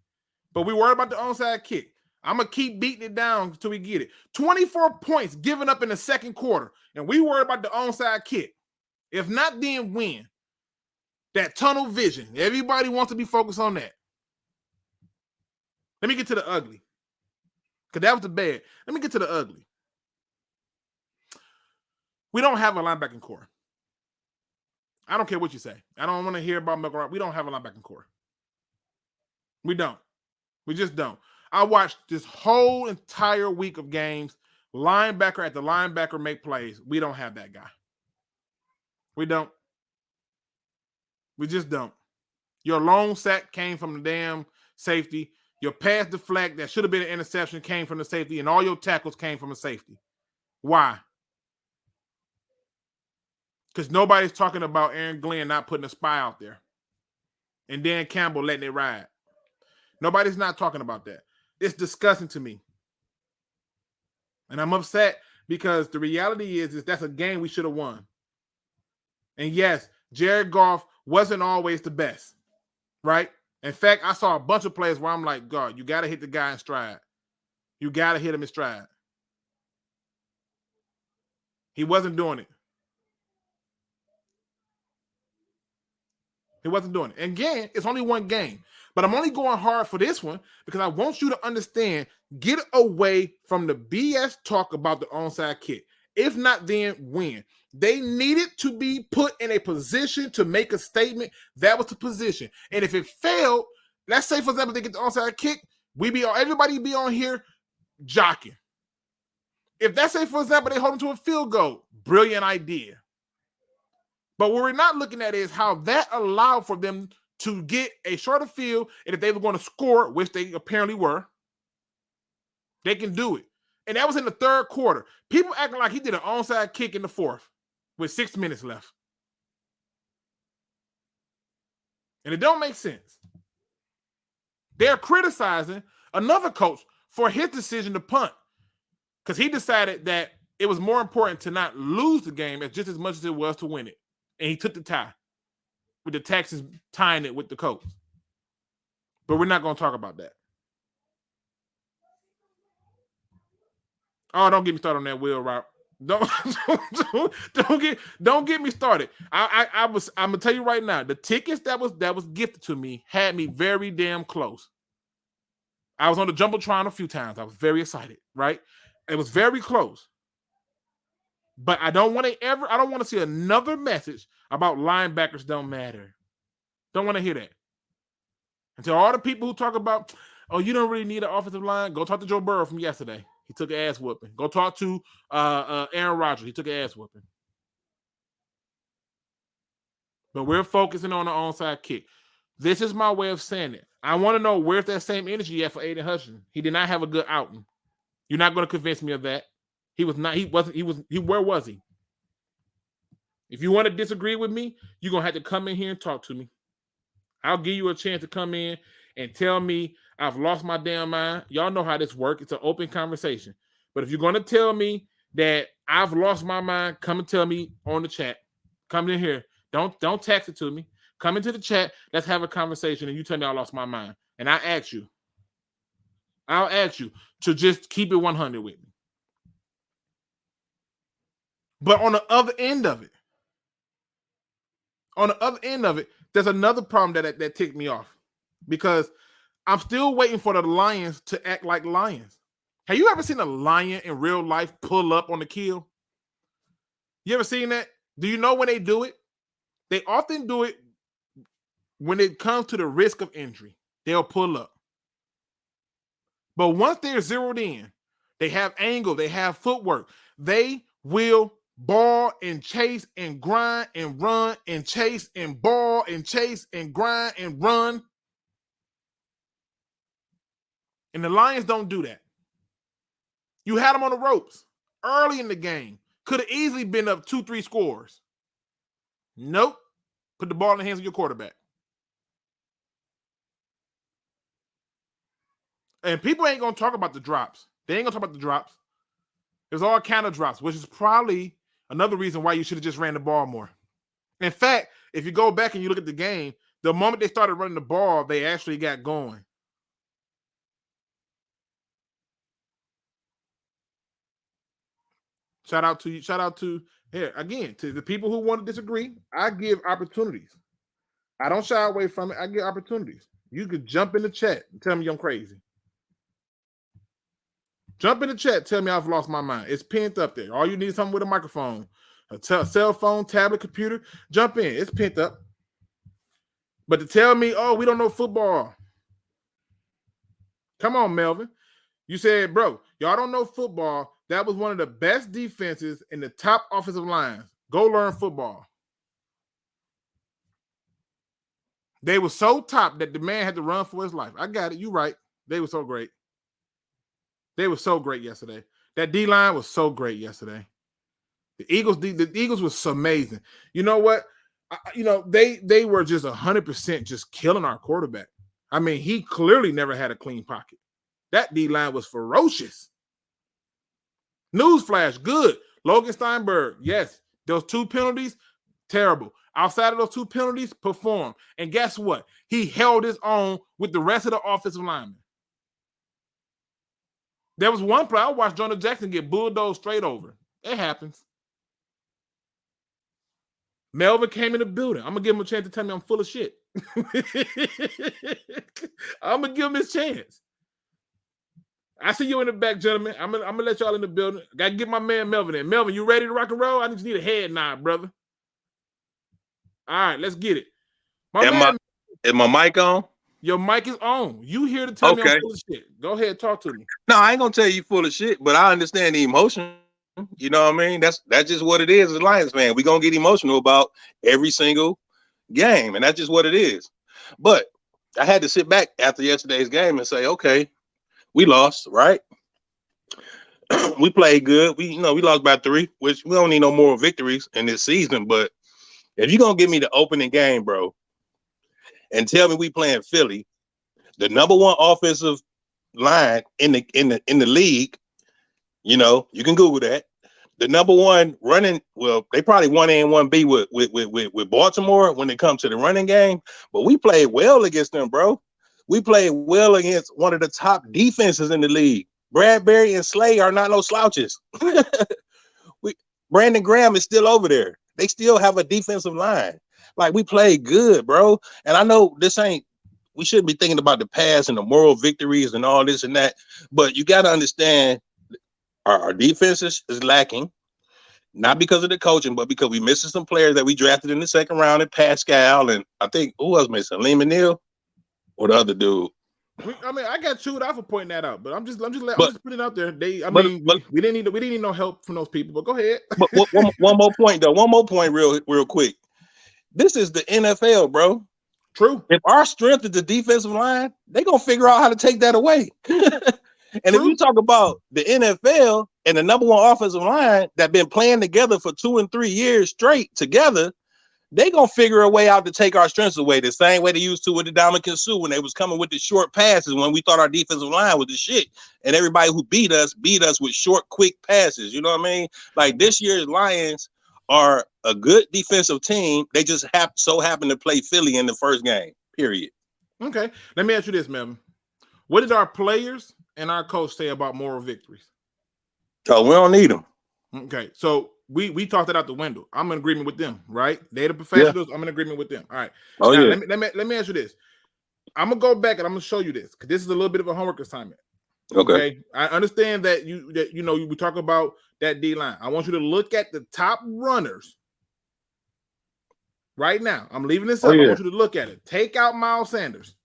But we worry about the onside kick. I'm going to keep beating it down until we get it. 24 points given up in the 2nd quarter. And we worry about the onside kick. If not, then win. That tunnel vision. Everybody wants to be focused on that. Let me get to the ugly. Because that was the bad. Let me get to the ugly. We don't have a linebacking core. I don't care what you say. I don't want to hear about McGraw. We don't have a linebacking core. We don't. We just don't. I watched this whole entire week of games, linebacker at the linebacker make plays. We don't have that guy. We don't. We just don't. Your long sack came from the damn safety. Your pass deflect that should have been an interception came from the safety, and all your tackles came from a safety. Why? Because nobody's talking about Aaron Glenn not putting a spy out there and Dan Campbell letting it ride. Nobody's not talking about that. It's disgusting to me. And I'm upset because the reality is that's a game we should have won. And yes, Jared Goff wasn't always the best, right? In fact, I saw a bunch of plays where I'm like, God, you got to hit the guy in stride. You got to hit him in stride. He wasn't doing it. He wasn't doing it. And again, it's only one game. But I'm only going hard for this one because I want you to understand, get away from the BS talk about the onside kick. If not, then win. They needed to be put in a position to make a statement. That was the position. And if it failed, let's say, for example, they get the onside kick, everybody be on here jockeying. If let's say, for example, they hold them to a field goal, brilliant idea. But what we're not looking at is how that allowed for them to get a shorter field, and if they were going to score, which they apparently were, they can do it. And that was in the 3rd quarter. People acting like he did an onside kick in the 4th with 6 minutes left. And it don't make sense. They're criticizing another coach for his decision to punt because he decided that it was more important to not lose the game just as much as it was to win it. And he took the tie with the Texans tying it with the Colts. But we're not going to talk about that. Oh, don't get me started on that wheel route. Don't get me started. I'm gonna tell you right now, the tickets that was gifted to me had me very damn close. I was on the Jumbotron a few times. I was very excited, right? It was very close. But I don't want to see another message about linebackers don't matter. Don't want to hear that. And to all the people who talk about, oh, you don't really need an offensive line, go talk to Joe Burrow from yesterday. He took an ass whooping. Go talk to Aaron Rodgers. He took an ass whooping. But we're focusing on the onside kick. This is my way of saying it. I want to know where's that same energy at for Aiden Hutchinson. He did not have a good outing. You're not going to convince me of that. He was not. He wasn't. He was. Where was he? If you want to disagree with me, you're gonna have to come in here and talk to me. I'll give you a chance to come in and tell me I've lost my damn mind. Y'all know how this works. It's an open conversation. But if you're gonna tell me that I've lost my mind, come and tell me on the chat. Come in here. Don't text it to me. Come into the chat. Let's have a conversation. And you tell me I lost my mind. And I'll ask you to just keep it 100 with me. But on the other end of it, there's another problem that ticked me off because I'm still waiting for the Lions to act like lions. Have you ever seen a lion in real life pull up on the kill? You ever seen that? Do you know when they do it? They often do it when it comes to the risk of injury. They'll pull up. But once they're zeroed in, they have angle, they have footwork, they will ball and chase and grind and run and chase and ball and chase and grind and run. And the Lions don't do that. You had them on the ropes early in the game. Could have easily been up 2-3 scores. Nope. Put the ball in the hands of your quarterback. And people ain't going to talk about the drops. They ain't going to talk about the drops. There's all kind of drops, which is probably another reason why you should have just ran the ball more. In fact, if you go back and you look at the game, the moment they started running the ball, they actually got going. Shout out to here again to the people who want to disagree. I give opportunities. I don't shy away from it. I give opportunities. You could jump in the chat and tell me I'm crazy. Jump in the chat, tell me I've lost my mind. It's pinned up there. All you need is something with a microphone, a cell phone, tablet, computer. Jump in. It's pinned up. But to tell me, oh, we don't know football. Come on, Melvin. You said, bro, y'all don't know football. That was one of the best defenses in the top offensive lines. Go learn football. They were so top that the man had to run for his life. I got it. You're right. They were so great. They were so great yesterday. That D-line was so great yesterday. The Eagles was amazing. You know what? They were just 100% just killing our quarterback. I mean, he clearly never had a clean pocket. That D-line was ferocious. Newsflash, good. Logan Steinberg, yes. Those 2 penalties, terrible. Outside of those 2 penalties, performed. And guess what? He held his own with the rest of the offensive linemen. There was one play I watched Jonah Jackson get bulldozed straight over. It happens. Melvin came in the building. I'm going to give him a chance to tell me I'm full of shit. I'm going to give him his chance. I see you in the back, gentlemen. I'm gonna let y'all in the building. Got to get my man Melvin in. Melvin, you ready to rock and roll? I just need a head nod, brother. All right, let's get it. Is my mic on? Your mic is on. You here to tell me I'm full of shit. Go ahead, talk to me. No, I ain't gonna tell you full of shit, but I understand the emotion. You know what I mean? That's just what it is as a Lions fan. We're gonna get emotional about every single game, and that's just what it is. But I had to sit back after yesterday's game and say, okay, we lost, right? We played good. We lost by 3, which we don't need no more victories in this season. But if you're gonna give me the opening game, bro, and tell me we playing Philly, the number 1 offensive line in the league, you can Google that. The number 1 running, well, they probably 1A and 1B with Baltimore when it comes to the running game, but we played well against them, bro. We played well against one of the top defenses in the league. Bradbury and Slay are not no slouches. Brandon Graham is still over there. They still have a defensive line. Like, we played good, bro. And I know we shouldn't be thinking about the past and the moral victories and all this and that, but you got to understand our defense is lacking, not because of the coaching, but because we missing some players that we drafted in the 2nd round, and Pascal, and I think, who else missing? Lehman Neal or the other dude? I mean, I got chewed out for pointing that out, but I'm just putting it out there. We didn't need no help from those people. But go ahead. But one more point, though. One more point, real quick. This is the NFL, bro. True. If our strength is the defensive line, they're going to figure out how to take that away. And if you talk about the NFL and the number one offensive line that been playing together for 2 and 3 years straight together, they going to figure a way out to take our strengths away the same way they used to with the Dominican Sue when they was coming with the short passes when we thought our defensive line was the shit. And everybody who beat us with short, quick passes. You know what I mean? Like this year's Lions are a good defensive team. They just so happen to play Philly in the first game, period. Okay. Let me ask you this, Melvin. What did our players and our coach say about moral victories? Oh, we don't need them. Okay. So we talked it out the window. I'm in agreement with them, right? They're the professionals. Yeah. I'm in agreement with them. All right. Oh, now, yeah. Let me ask you this. I'm going to go back and I'm going to show you this because this is a little bit of a homework assignment. Okay. I understand that we talk about that D-line. I want you to look at the top runners right now. I'm leaving this up. I want you to look at it. Take out Miles Sanders.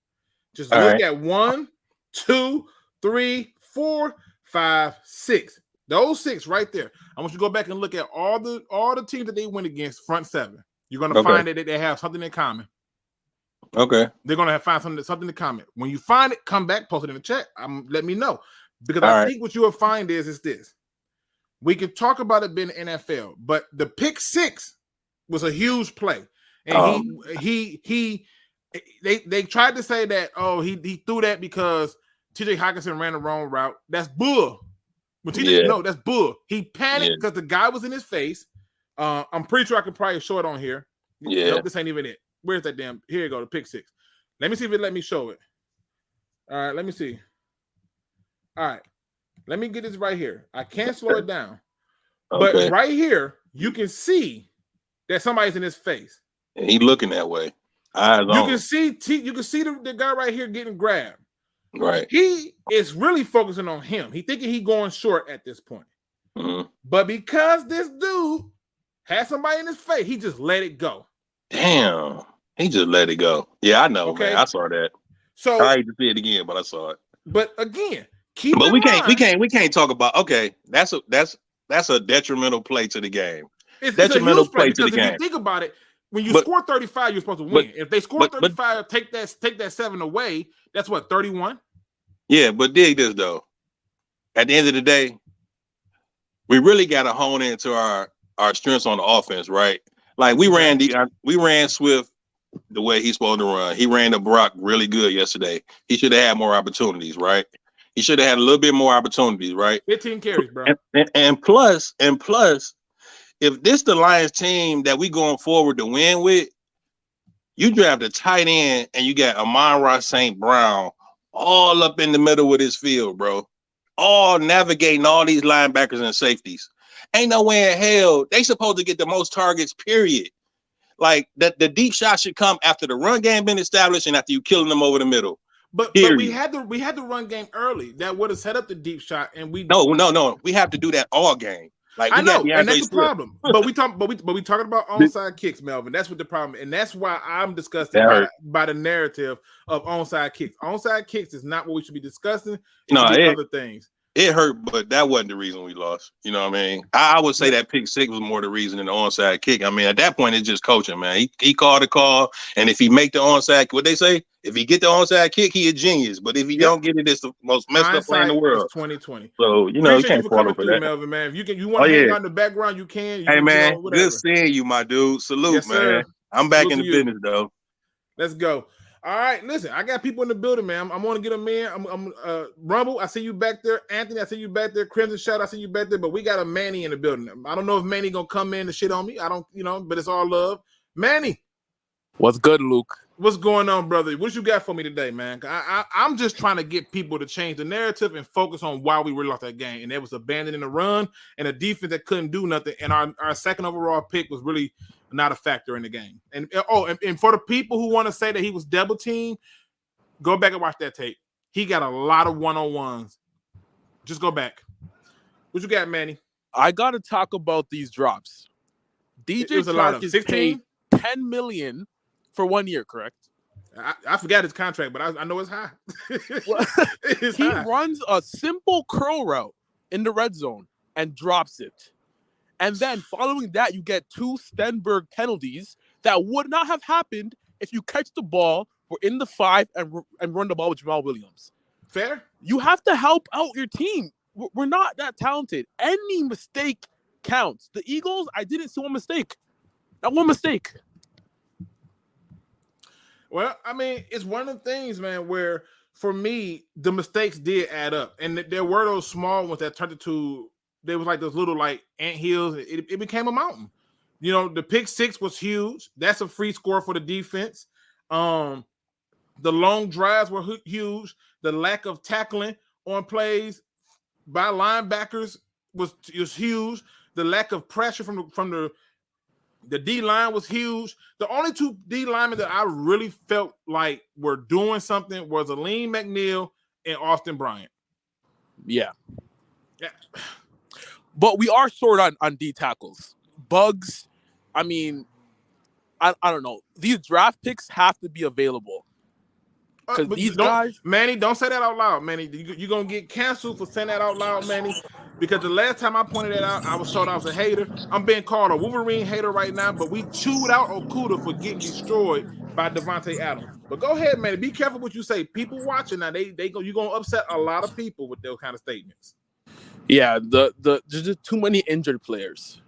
Just look at 1, 2, 3, 4, 5, 6. Those 6 right there. I want you to go back and look at all the teams that they went against front 7. You're going to find that they have something in common. Okay. They're going to find something to comment. When you find it, come back, post it in the chat. Let me know. Because I think what you will find is this. We can talk about it being NFL, but the pick 6 was a huge play. And they tried to say that, he threw that because TJ Hawkinson ran the wrong route. That's bull. No, that's bull. He panicked because the guy was in his face. I'm pretty sure I can probably show it on here. Yeah. Nope, this ain't even it. Where's that damn? Here you go, the pick 6. Let me see if it let me show it. All right, let me see. All right, let me get this right here. I can't slow it down. But right here, you can see that somebody's in his face. And he looking that way. Eyes on. You can see the guy right here getting grabbed. Right. He is really focusing on him. He thinking he going short at this point. Mm-hmm. But because this dude had somebody in his face, he just let it go. Damn. He just let it go. Yeah, I know, man. I saw that. So I hate to see it again, but I saw it. But again, we can't talk about that's a detrimental play to the game. It's detrimental play to the game. If you think about it, when you score 35, you're supposed to win. If they score 35, take that 7 away, that's what, 31? Yeah, but dig this though. At the end of the day, we really got to hone into our strengths on the offense, right? Like we ran Swift the way he's supposed to run. He ran the Brock really good yesterday. He should have had more opportunities, right? He should have had a little bit more opportunities, right? 15 carries, bro. And plus, if this the Lions team that we going forward to win with, you draft a tight end and you got Amon-Ra St. Brown all up in the middle of this field, bro. All navigating all these linebackers and safeties. Ain't no way in hell they supposed to get the most targets, period. Like the deep shot should come after the run game been established and after you killing them over the middle. But we had the run game early that would have set up the deep shot, and no. We have to do that all game. Like I know, and that's the problem. But we talking about onside kicks, Melvin. That's what the problem is. And that's why I'm disgusted by the narrative of onside kicks. Onside kicks is not what we should be discussing. Other things. It hurt, but that wasn't the reason we lost. You know what I mean? I would say that pick 6 was more the reason than the onside kick. I mean, at that point, it's just coaching, man. He called the call, and if he make the onside, what they say, if he get the onside kick, he a genius. But if he don't get it, it's the most messed up play in the world. 2020. So you can't follow for that, Melvin, man. If you want to hang out in the background, you can. Hey, man, good seeing you, my dude. Salute, yes, man. Sir. I'm back in the business, though. Let's go. All right, listen, I got people in the building, man. I'm going to get them in. I'm Rumble, I see you back there. Anthony, I see you back there. Crimson Shout, I see you back there. But we got a Manny in the building. I don't know if Manny going to come in and shit on me. I don't, but it's all love. Manny. What's good, Luke? What's going on, brother? What you got for me today, man? I'm just trying to get people to change the narrative and focus on why we really lost that game. And it was abandoning the run and a defense that couldn't do nothing. And our second overall pick was really not a factor in the game. And for the people who want to say that he was double teamed, go back and watch that tape. He got a lot of one-on-ones. Just go back. What you got, Manny? I got to talk about these drops. DJ Chark is paid $10 million for 1 year, correct? I forgot his contract, but I know it's high. He runs a simple curl route in the red zone and drops it. And then following that, you get 2 Stenberg penalties that would not have happened if you catch the ball, we're in the 5 and run the ball with Jamal Williams. Fair. You have to help out your team. We're not that talented. Any mistake counts. The Eagles, I didn't see one mistake. Not one mistake. Well, I mean, it's one of the things, man, where for me, the mistakes did add up. And there were those small ones that turned into, they was like those little like anthills. It became a mountain. You know, the pick 6 was huge. That's a free score for the defense. The long drives were huge. The lack of tackling on plays by linebackers was huge. The lack of pressure from the D line was huge. The only 2 D linemen that I really felt like were doing something was Aleem McNeil and Austin Bryant. Yeah. But we are short on D tackles. Bugs, I mean, I don't know. These draft picks have to be available. Because these guys... Manny, don't say that out loud, Manny. You're going to get canceled for saying that out loud, Manny. Because the last time I pointed that out, I was told I was a hater. I'm being called a Wolverine hater right now, but we chewed out Okudah for getting destroyed by Davante Adams. But go ahead, Manny. Be careful what you say. People watching now, you're going to upset a lot of people with those kind of statements. Yeah, there's just too many injured players.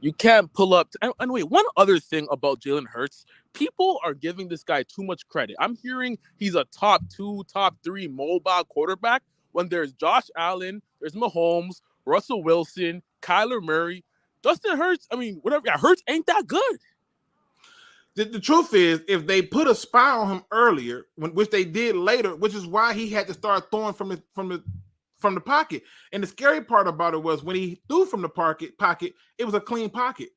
You can't pull up. And wait, one other thing about Jalen Hurts, people are giving this guy too much credit. I'm hearing he's a top 2, top 3 mobile quarterback when there's Josh Allen, there's Mahomes, Russell Wilson, Kyler Murray. Justin Hurts, I mean, whatever. Hurts ain't that good. The truth is, if they put a spy on him earlier, which they did later, which is why he had to start throwing from the pocket. And the scary part about it was when he threw from the pocket, it was a clean pocket.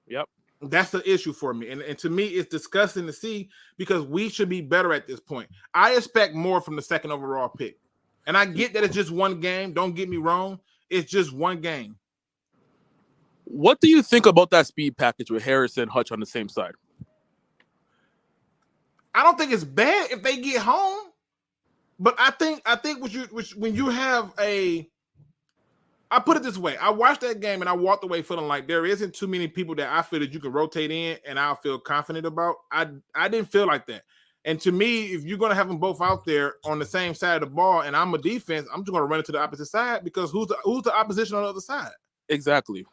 Yep. That's the issue for me. And to me, it's disgusting to see because we should be better at this point. I expect more from the 2nd overall pick. And I get that it's just one game. Don't get me wrong. It's just one game. What do you think about that speed package with Harris and Hutch on the same side? I don't think it's bad if they get home. But I think when you have I put it this way, I watched that game and I walked away feeling like there isn't too many people that I feel that you can rotate in and I'll feel confident about. I didn't feel like that. And to me, if you're going to have them both out there on the same side of the ball and I'm a defense, I'm just going to run it to the opposite side because who's the opposition on the other side? Exactly.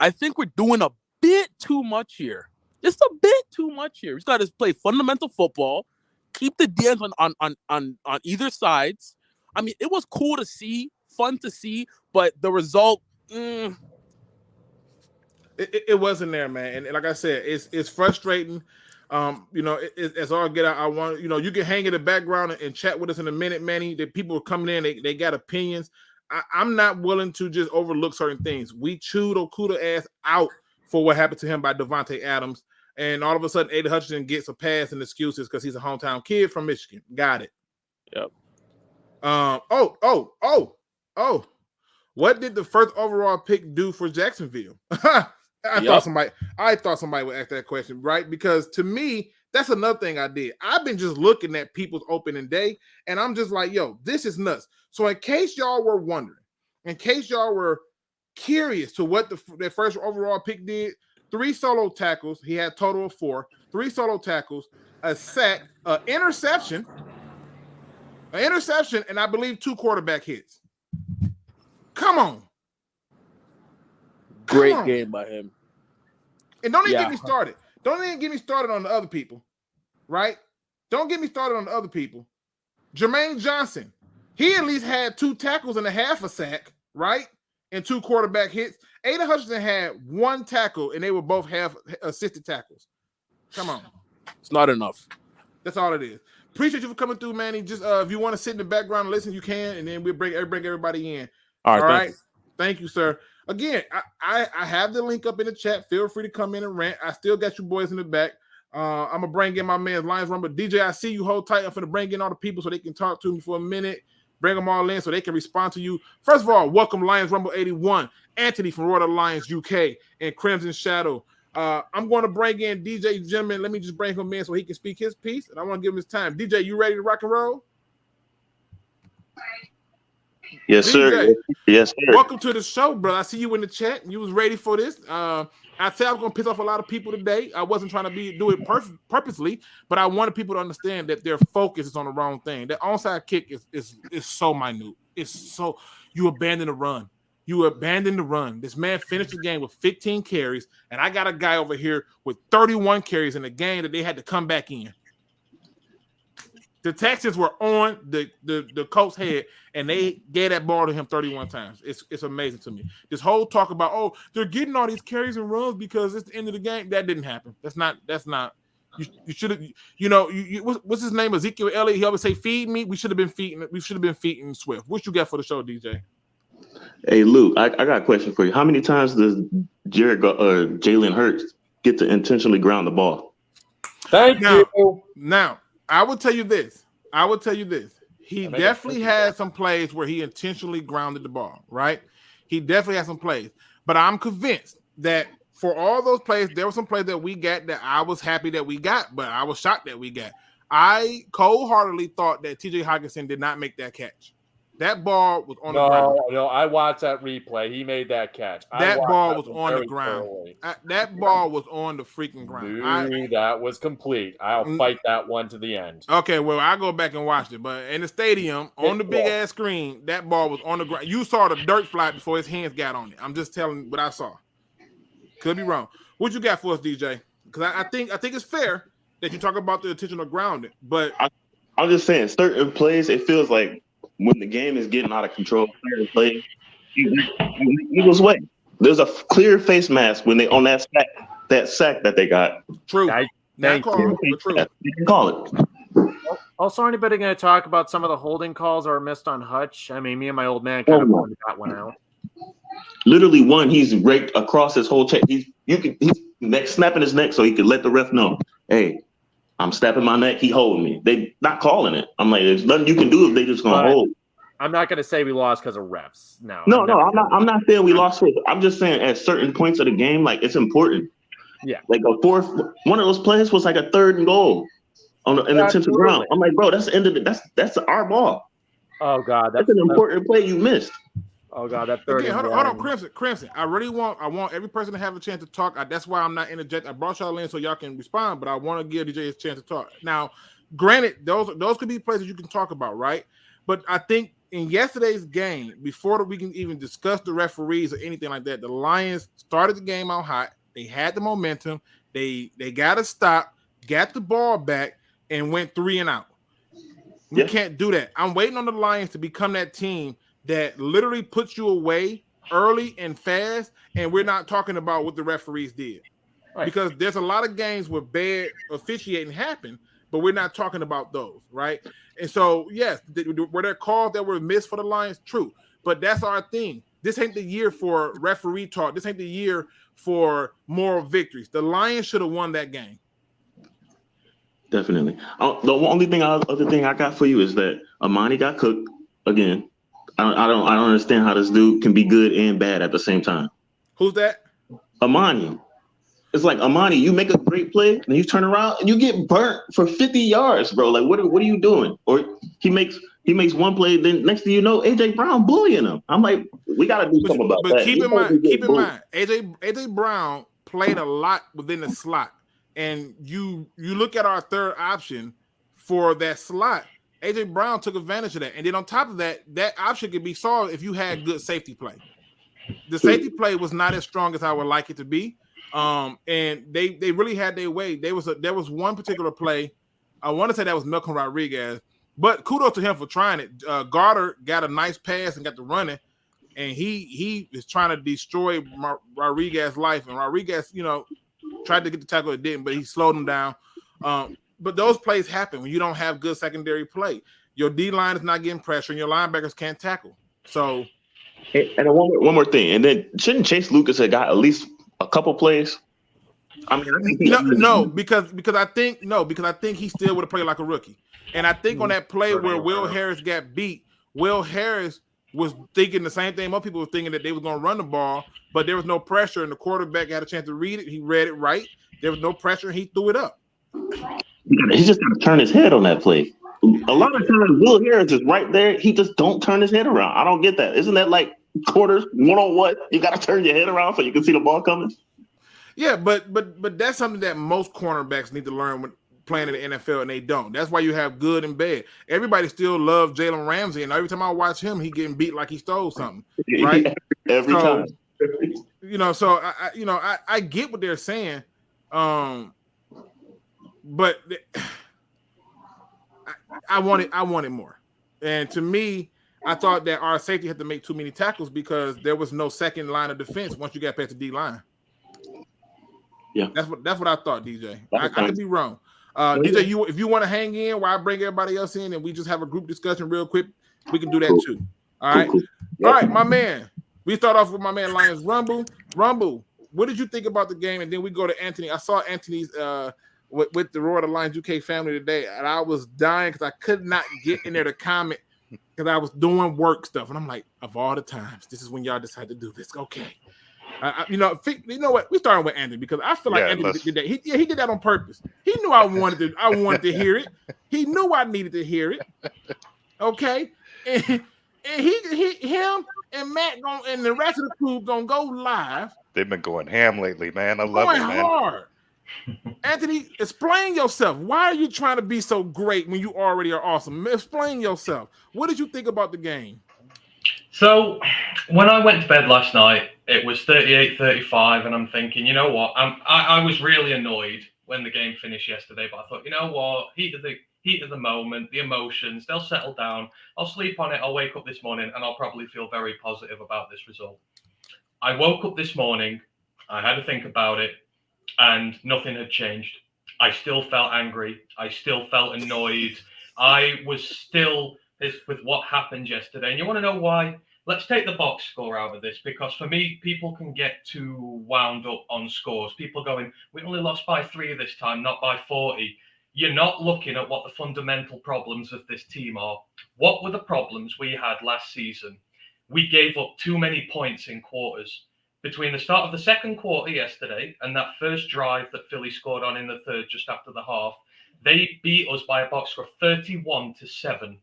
I think we're doing a bit too much here. Just a bit too much here. We just got to play fundamental football. Keep the DNs on either sides. I mean, it was cool to see, fun to see, but the result, it wasn't there, man. And like I said, it's frustrating. As all get out, I want you can hang in the background and chat with us in a minute, Manny. The people are coming in, they got opinions. I'm not willing to just overlook certain things. We chewed Okudah ass out for what happened to him by Davante Adams. And all of a sudden, Aiden Hutchinson gets a pass and excuses because he's a hometown kid from Michigan. Got it. Yep. What did the first overall pick do for Jacksonville? I thought somebody would ask that question, right? Because to me, that's another thing I did. I've been just looking at people's opening day, and I'm just like, yo, this is nuts. So in case y'all were wondering, in case y'all were curious to what their first overall pick did, 3 solo tackles. He had a total of 4. 3 solo tackles, a sack, an interception, and I believe 2 quarterback hits. Come on. Great game by him. And don't even get me started. Don't even get me started on the other people, right? Don't get me started on the other people. Jermaine Johnson, he at least had 2 tackles and a half a sack, right? And 2 quarterback hits. Aiden Hutchinson had 1 tackle, and they were both half assisted tackles. Come on. It's not enough. That's all it is. Appreciate you for coming through, Manny. Just if you want to sit in the background and listen, you can, and then we'll bring everybody in. All right. Thank you, sir. Again, I have the link up in the chat. Feel free to come in and rant. I still got you boys in the back. I'm going to bring in my man, Lions Rumble. DJ, I see you. Hold tight. I'm going to bring in all the people so they can talk to me for a minute. Bring them all in so they can respond to you. First of all, welcome Lions Rumble 81, Anthony from Royal Lions UK, and Crimson Shadow. I'm going to bring in DJ Gentleman. Let me just bring him in so he can speak his piece, and I want to give him his time. DJ, you ready to rock and roll? Yes, DJ, sir. Yes, sir. Welcome to the show, bro. I see you in the chat. You was ready for this. I said I was going to piss off a lot of people today. I wasn't trying to do it purposely, but I wanted people to understand that their focus is on the wrong thing. That onside kick is so minute. It's so you abandon the run. You abandon the run. This man finished the game with 15 carries, and I got a guy over here with 31 carries in a game that they had to come back in. The Texans were on the Colts' head, and they gave that ball to him 31 times. It's amazing to me. This whole talk about, oh, they're getting all these carries and runs because it's the end of the game. That didn't happen. That's not. You should have. What's his name? Ezekiel Elliott. He always say, "Feed me." We should have been feeding Swift. What you got for the show, DJ? Hey, Luke, I got a question for you. How many times does Jalen Hurts get to intentionally ground the ball? Thank you. Now, I will tell you this. He definitely had some plays where he intentionally grounded the ball, right? He definitely had some plays. But I'm convinced that for all those plays, there were some plays that we got that I was happy that we got, but I was shocked that we got. I cold-heartedly thought that T.J. Hockenson did not make that catch. That ball was on the ground. No, I watched that replay. He made that catch. That ball was on the ground. That ball was on the freaking ground. That was complete. I'll fight that one to the end. Okay, well, I'll go back and watch it. But in the stadium, on the big-ass screen, that ball was on the ground. You saw the dirt fly before his hands got on it. I'm just telling what I saw. Could be wrong. What you got for us, DJ? Because I think it's fair that you talk about the intentional grounding. But I'm just saying, certain plays, it feels like when the game is getting out of control, certain plays, Eagles way. There's a clear face mask when they on that sack that they got. True. Thank you. True. You can call it. Also, anybody going to talk about some of the holding calls that were missed on Hutch? I mean, me and my old man kind of got one out. Literally one, he's raked across his whole check. He's snapping his neck so he could let the ref know, hey, I'm snapping my neck. He holding me. They not calling it. I'm like, there's nothing you can do if they just gonna hold. I'm not gonna say we lost because of refs. No, I'm not saying we lost. I'm just saying at certain points of the game, like it's important. Yeah. Like one of those plays was like a 3rd and goal on the intensive ground. I'm like, bro, that's the end of it. That's our ball. Oh God, that's an important play you missed. Oh God, that 3rd. Hold on, Crimson. I want every person to have a chance to talk. That's why I'm not interjecting. I brought y'all in so y'all can respond, but I want to give DJ a chance to talk. Now, granted, those could be places you can talk about, right? But I think in yesterday's game, before we can even discuss the referees or anything like that, the Lions started the game out hot. They had the momentum. They got a stop, got the ball back, and went 3 and out. We can't do that. I'm waiting on the Lions to become that team that literally puts you away early and fast, and we're not talking about what the referees did. Right. Because there's a lot of games where bad officiating happened, but we're not talking about those, right? And so, yes, were there calls that were missed for the Lions? True. But that's our thing. This ain't the year for referee talk. This ain't the year for moral victories. The Lions should have won that game. Definitely. The only other thing I got for you is that Amani got cooked again. I don't understand how this dude can be good and bad at the same time. Who's that? Amani. It's like, Amani, you make a great play, and you turn around and you get burnt for 50 yards, bro. Like, what are you doing? Or he makes one play, then next thing you know, AJ Brown bullying him. I'm like, we got to do something about that. But keep in mind, AJ Brown played a lot within the slot, and you look at our third option for that slot. AJ Brown took advantage of that. And then on top of that, that option could be solved if you had good safety play. The safety play was not as strong as I would like it to be. And they really had their way. There was one particular play. I want to say that was Malcolm Rodriguez, but kudos to him for trying it. Goddard got a nice pass and got to running, and he is trying to destroy Rodriguez's life. And Rodriguez, tried to get the tackle, it didn't, but he slowed him down. But those plays happen when you don't have good secondary play. Your D-line is not getting pressure, and your linebackers can't tackle. So, and one more thing, and then shouldn't Chase Lucas have got at least a couple plays? I mean, because I think he still would have played like a rookie. And I think on that play where Will Harris got beat, Will Harris was thinking the same thing. Most people were thinking that they was going to run the ball, but there was no pressure, and the quarterback had a chance to read it. He read it right. There was no pressure, and he threw it up. He just got to turn his head on that play. A lot of times, Will Harris is right there. He just don't turn his head around. I don't get that. Isn't that like quarters 1-on-1? You got to turn your head around so you can see the ball coming. Yeah, but that's something that most cornerbacks need to learn when playing in the NFL, and they don't. That's why you have good and bad. Everybody still loves Jalen Ramsey, and every time I watch him, he getting beat like he stole something, right? Every time. You know, so I get what they're saying, but I wanted more. And to me, I thought that our safety had to make too many tackles because there was no second line of defense once you got past the D line. Yeah, that's what I thought, DJ. I could be wrong. DJ, if you want to hang in while I bring everybody else in and we just have a group discussion real quick, we can do that too. All right. Cool. Yep. All right, my man. We start off with my man Lions Rumble. Rumble, what did you think about the game? And then we go to Anthony. I saw Anthony's with the Roar of the Lions UK family today, and I was dying because I could not get in there to comment because I was doing work stuff. And I'm like, of all the times, this is when y'all decide to do this. Okay. You know what? We starting with Anthony because I feel like Anthony did that. He did that on purpose. He knew I wanted to hear it. He knew I needed to hear it. Okay, and him and Matt and the rest of the crew gonna go live. They've been going ham lately, man. I love it, man. Hard. Anthony, explain yourself. Why are you trying to be so great when you already are awesome? Explain yourself. What did you think about the game? So when I went to bed last night, it was 38-35, and I'm thinking, you know what? I was really annoyed when the game finished yesterday, but I thought, you know what? Heat of the moment, the emotions, they'll settle down. I'll sleep on it. I'll wake up this morning, and I'll probably feel very positive about this result. I woke up this morning, I had to think about it, and nothing had changed. I still felt angry. I still felt annoyed. I was still with what happened yesterday. And you want to know why? Let's take the box score out of this, because for me, people can get too wound up on scores. People going, we only lost by 3 this time, not by 40. You're not looking at what the fundamental problems of this team are. What were the problems we had last season? We gave up too many points in quarters. Between the start of the second quarter yesterday and that first drive that Philly scored on in the third just after the half, they beat us by a box score of 31-7.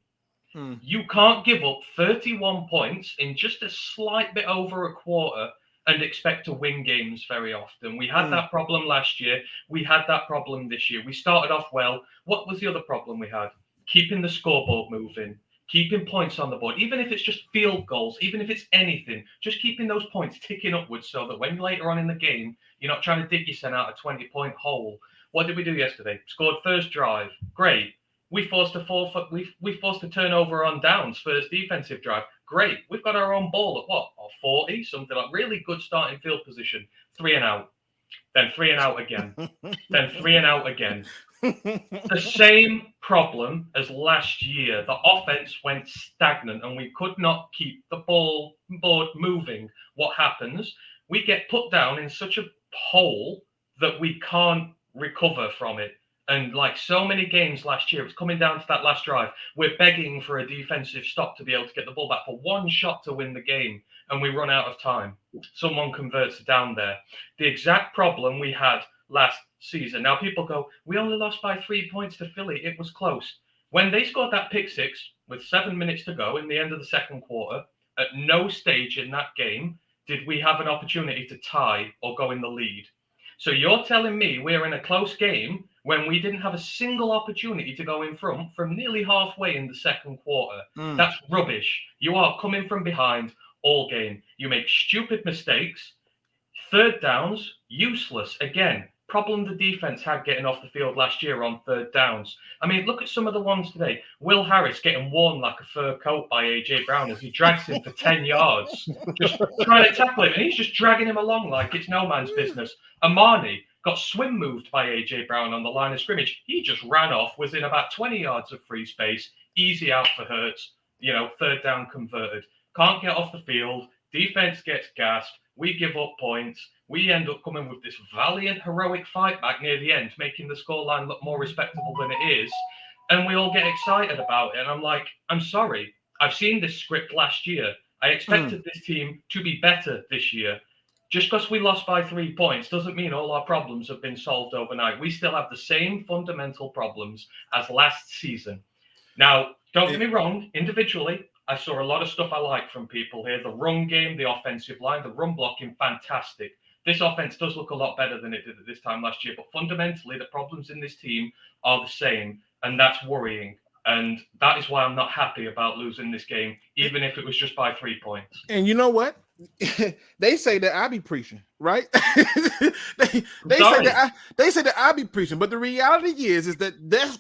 You can't give up 31 points in just a slight bit over a quarter and expect to win games very often. We had that problem last year. We had that problem this year. We started off well. What was the other problem we had? Keeping the scoreboard moving, keeping points on the board, even if it's just field goals, even if it's anything, just keeping those points ticking upwards so that when later on in the game, you're not trying to dig yourself out a 20-point hole. What did we do yesterday? Scored first drive. Great. We forced a turnover on downs, first defensive drive. Great. We've got our own ball at what? 40, something like really good starting field position. 3 and out. Then 3 and out again. Then 3 and out again. The same problem as last year. The offense went stagnant and we could not keep the board moving. What happens? We get put down in such a hole that we can't recover from it. And like so many games last year, it's coming down to that last drive. We're begging for a defensive stop to be able to get the ball back for one shot to win the game, and we run out of time. Someone converts down there. The exact problem we had last season. Now people go, we only lost by 3 points to Philly. It was close. When they scored that pick six with 7 minutes to go in the end of the second quarter, at no stage in that game did we have an opportunity to tie or go in the lead. So you're telling me we're in a close game when we didn't have a single opportunity to go in front from nearly halfway in the second quarter. That's rubbish. You are coming from behind all game. You make stupid mistakes. Third downs, useless. Again, problem the defense had getting off the field last year on third downs. I mean, look at some of the ones today. Will Harris getting worn like a fur coat by A.J. Brown as he drags him for 10 yards. Just trying to tackle him, and he's just dragging him along like it's no man's business. Amani got swim moved by A.J. Brown on the line of scrimmage. He just ran off, was in about 20 yards of free space. Easy out for Hurts. Third down converted. Can't get off the field. Defense gets gassed. We give up points. We end up coming with this valiant, heroic fight back near the end, making the scoreline look more respectable than it is. And we all get excited about it. And I'm like, I'm sorry. I've seen this script last year. I expected this team to be better this year. Just because we lost by 3 points doesn't mean all our problems have been solved overnight. We still have the same fundamental problems as last season. Now, don't get me wrong, individually, I saw a lot of stuff I like from people here. The run game, the offensive line, the run blocking, fantastic. this offense does look a lot better than it did at this time last year. But fundamentally, the problems in this team are the same, and that's worrying. And that is why I'm not happy about losing this game, even if it was just by 3 points. And you know what? They say that I be preaching, right? they say that I be preaching, but the reality is that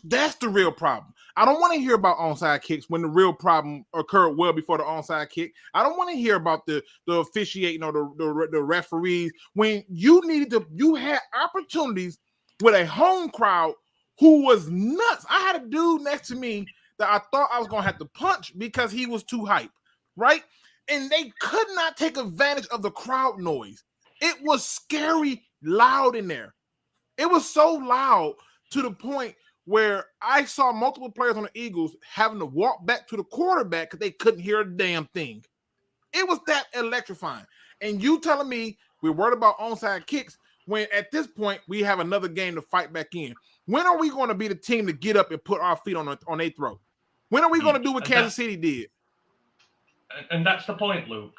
that's the real problem. I don't want to hear about onside kicks when the real problem occurred well before the onside kick. I don't want to hear about the officiating or the referees when you had opportunities with a home crowd who was nuts. I had a dude next to me that I thought I was gonna have to punch because he was too hype, right? And they could not take advantage of the crowd noise. It was scary loud in there. It was so loud to the point where I saw multiple players on the Eagles having to walk back to the quarterback because they couldn't hear a damn thing. It was that electrifying. And you telling me we're worried about onside kicks when at this point we have another game to fight back in. When are we going to be the team to get up and put our feet on their throat? When are we going to do what Kansas City did? And that's the point, Luke.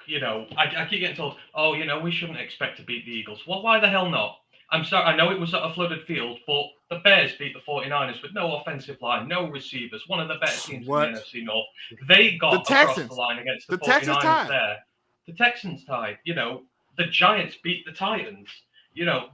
I keep getting told, we shouldn't expect to beat the Eagles. Well, why the hell not? I'm sorry, I know it was at a flooded field, but the Bears beat the 49ers with no offensive line, no receivers, one of the better teams in the NFC North. They got across the line against the 49ers there. The Texans tied. The Giants beat the Titans.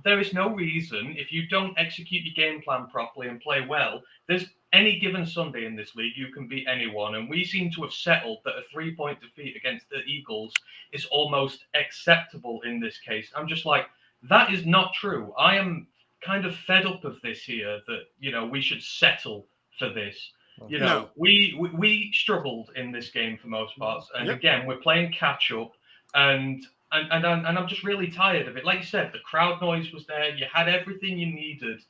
There is no reason, if you don't execute your game plan properly and play well, there's any given Sunday in this league, you can beat anyone. And we seem to have settled that a 3-point defeat against the Eagles is almost acceptable in this case. I'm just like, that is not true. I am kind of fed up of this here that, we should settle for this. No. We struggled in this game for most parts. And again, we're playing catch up and I'm just really tired of it. Like you said, the crowd noise was there. You had everything you needed,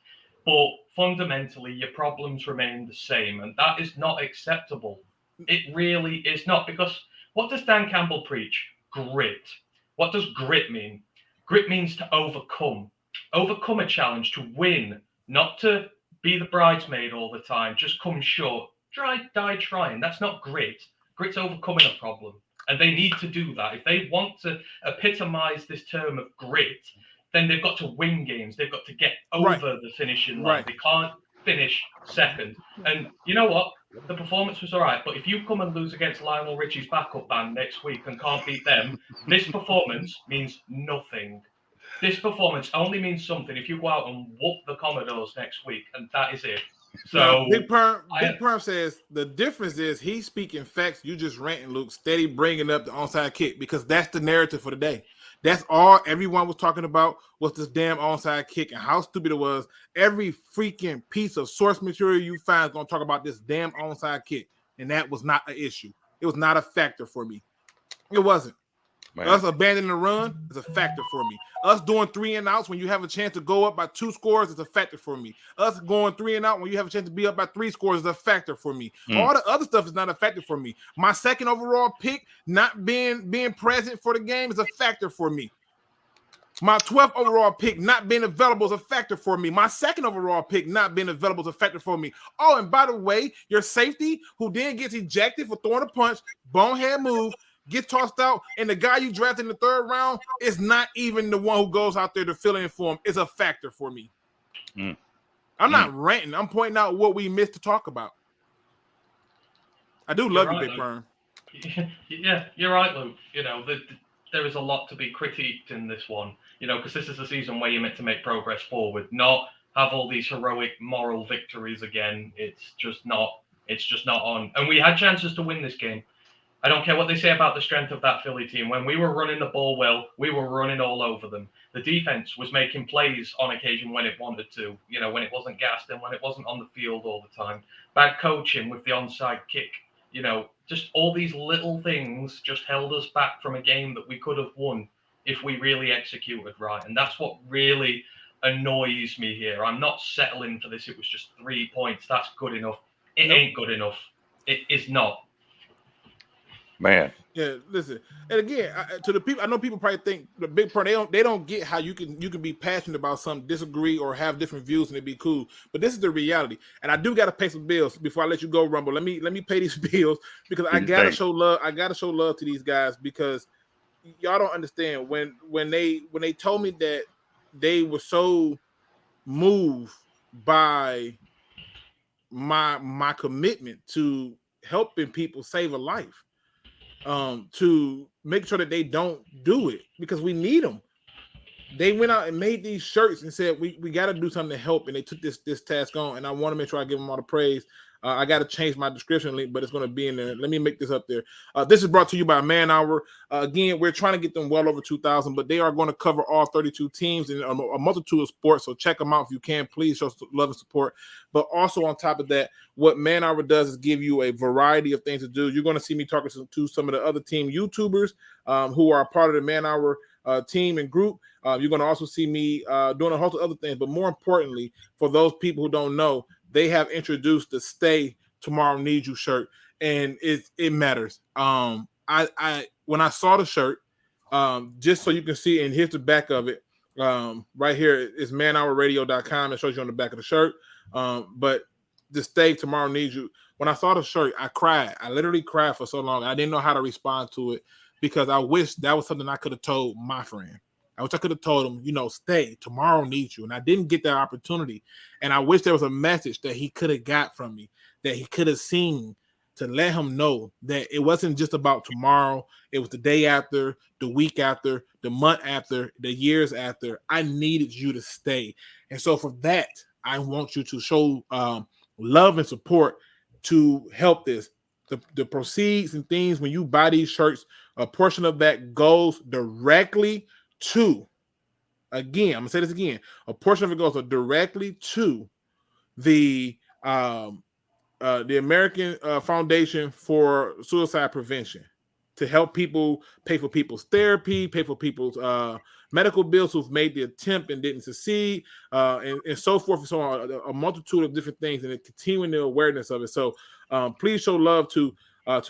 but fundamentally your problems remain the same. And that is not acceptable. It really is not, because what does Dan Campbell preach? Grit. What does grit mean? Grit means to overcome a challenge, to win, not to be the bridesmaid all the time, just come short, die trying. That's not grit. Grit's overcoming a problem. And they need to do that. If they want to epitomize this term of grit, then they've got to win games. They've got to get over the finishing line. They can't finish second. And you know what? The performance was all right. But if you come and lose against Lionel Richie's backup band next week and can't beat them, this performance means nothing. This performance only means something if you go out and whoop the Commodores next week, and that is it. So Big Perm says the difference is he's speaking facts. You just ranting, Luke, steady bringing up the onside kick because that's the narrative for the day. That's all everyone was talking about was this damn onside kick and how stupid it was. Every freaking piece of source material you find is going to talk about this damn onside kick, and that was not an issue. It was not a factor for me. It wasn't. Man. Us abandoning the run is a factor for me. Us doing 3 and outs when you have a chance to go up by 2 scores is a factor for me. Us going 3 and out when you have a chance to be up by 3 scores is a factor for me. All the other stuff is not a factor for me. My second overall pick not being present for the game is a factor for me. My 12th overall pick not being available is a factor for me. My second overall pick not being available is a factor for me. Oh, and by the way, your safety who then gets ejected for throwing a punch, bonehead move, gets tossed out, and the guy you drafted in the 3rd round is not even the one who goes out there to fill in for him. It's a factor for me. I'm not ranting. I'm pointing out what we missed to talk about. I do love you, Big Perm. Yeah, you're right, Luke. There is a lot to be critiqued in this one, because this is a season where you're meant to make progress forward, not have all these heroic moral victories again. It's just not on. And we had chances to win this game. I don't care what they say about the strength of that Philly team. When we were running the ball well, we were running all over them. The defense was making plays on occasion when it wanted to, when it wasn't gassed and when it wasn't on the field all the time. Bad coaching with the onside kick, just all these little things just held us back from a game that we could have won if we really executed right. And that's what really annoys me here. I'm not settling for this. It was just 3 points. That's good enough. It ain't good enough. It is not. Man. Yeah, listen. And again, to the people, I know people probably think the Big Perm, they don't get how you can be passionate about something, disagree, or have different views and it'd be cool. But this is the reality. And I do gotta pay some bills before I let you go, Rumble. Let me pay these bills because I gotta show love. I gotta show love to these guys because y'all don't understand when they told me that they were so moved by my commitment to helping people save a life, to make sure that they don't do it because we need them. They went out and made these shirts and said we got to do something to help, and they took this task on. And I want to make sure I give them all the praise. I got to change my description link, but it's going to be in there. Let me make this up there. This is brought to you by Man Hour. Again, we're trying to get them well over 2,000, but they are going to cover all 32 teams and a multitude of sports. So check them out if you can. Please show love and support. But also on top of that, what Man Hour does is give you a variety of things to do. You're going to see me talking to some of the other team YouTubers who are part of the Man Hour team and group. You're going to also see me doing a host of other things. But more importantly, for those people who don't know, they have introduced the Stay Tomorrow Need You shirt, and it matters. I when I saw the shirt, just so you can see, and here's the back of it. Right here is manhourradio.com. It shows you on the back of the shirt. But the Stay Tomorrow Need You. When I saw the shirt, I cried. I literally cried for so long. I didn't know how to respond to it because I wish that was something I could have told my friend. I wish I could have told him, stay, tomorrow needs you. And I didn't get that opportunity. And I wish there was a message that he could have got from me, that he could have seen, to let him know that it wasn't just about tomorrow. It was the day after, the week after, the month after, the years after. I needed you to stay. And so for that, I want you to show love and support to help this. The proceeds and things, when you buy these shirts, a portion of that goes directly to, again, I'm gonna say this again, a portion of it goes directly to the American Foundation for Suicide Prevention, to help people pay for people's therapy, pay for people's medical bills who've made the attempt and didn't succeed, and so forth and so on, a multitude of different things, and continuing the awareness of it. So please show love to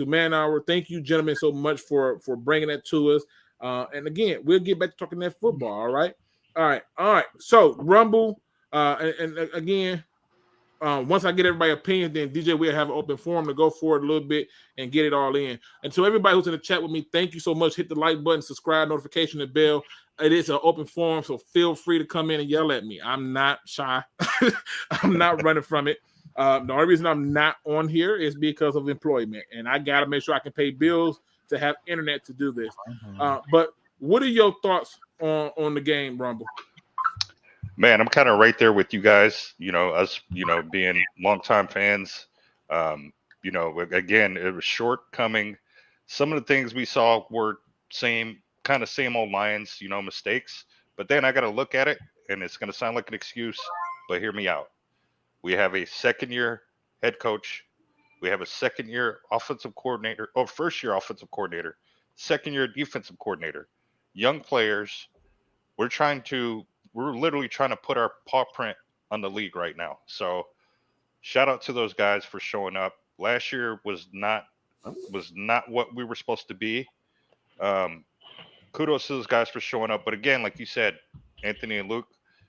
Man Hour. Thank you, gentlemen, so much for bringing that to us. And again, we'll get back to talking that football. All right. So Rumble, and again, once I get everybody's opinion, then DJ will have an open forum to go forward a little bit and get it all in. And to everybody who's in the chat with me, thank you so much. Hit the like button, subscribe, notification, and bell. It is an open forum, so feel free to come in and yell at me. I'm not shy. I'm not running from it. The only reason I'm not on here is because of employment, and I got to make sure I can pay bills to have internet to do this. But what are your thoughts on the game, Rumble? Man, I'm kind of right there with you guys. Us, being longtime fans. Again, it was shortcoming. Some of the things we saw were same old Lions, mistakes. But then I got to look at it, and it's going to sound like an excuse, but hear me out. We have a second-year head coach. We have a second-year offensive coordinator, first-year offensive coordinator, second-year defensive coordinator, young players. We're literally trying to put our paw print on the league right now. So shout out to those guys for showing up. Last year was not what we were supposed to be. Kudos to those guys for showing up. But again, like you said, Anthony and Luke,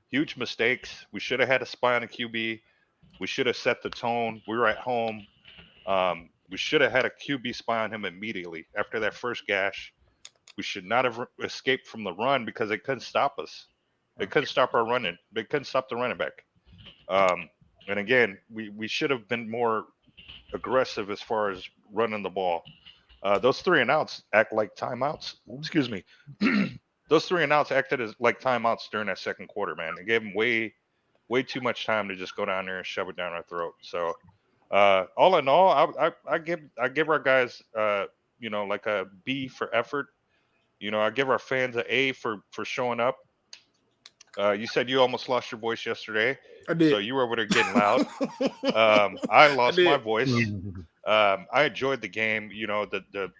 huge mistakes. We should have had a spy on a QB. We should have set the tone. We were at home. We should have had a QB spy on him immediately after that first gash. We should not have escaped from the run because they couldn't stop us. They couldn't stop our running. They couldn't stop the running back. And again, we should have been more aggressive as far as running the ball. Those 3 and outs act like timeouts. Excuse me. Those 3 and outs acted as like timeouts during that second quarter, man. They gave them way too much time to just go down there and shove it down our throat. So all in all, I give our guys like a B for effort. I give our fans an A for showing up. You said you almost lost your voice yesterday. I did. So you were over there getting loud. I lost my voice. I enjoyed the game. The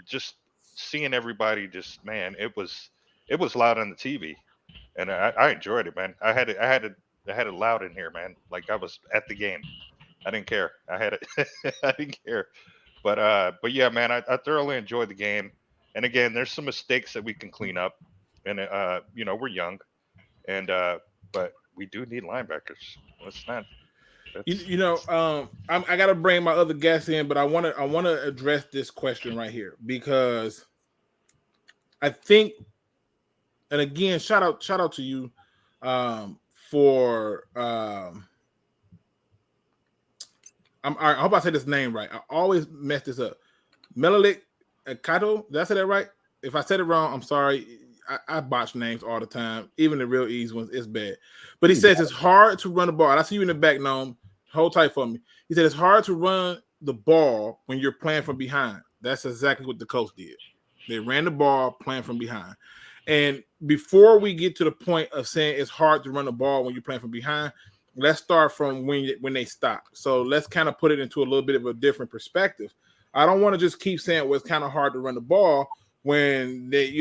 just seeing everybody. Just, man, it was loud on the TV, and I enjoyed it, man. I had it loud in here, man. Like I was at the game. I didn't care. I had it. I didn't care. But yeah, man, I thoroughly enjoyed the game. And again, there's some mistakes that we can clean up, and we're young. And but we do need linebackers. Let's not. I got to bring my other guests in, but I want to address this question right here because I think, and again, shout out to you for I hope I say this name right. I always mess this up. Menelik Kato, did I say that right? If I said it wrong, I'm sorry. I botch names all the time. Even the real easy ones, it's bad. But he says it's hard to run the ball. And I see you in the back, Gnome. Hold tight for me. He said it's hard to run the ball when you're playing from behind. That's exactly what the coach did. They ran the ball playing from behind. And before we get to the point of saying it's hard to run the ball when you're playing from behind, let's start from when they stop. So let's kind of put it into a little bit of a different perspective. I don't want to just keep saying, well, it's kind of hard to run the ball when they,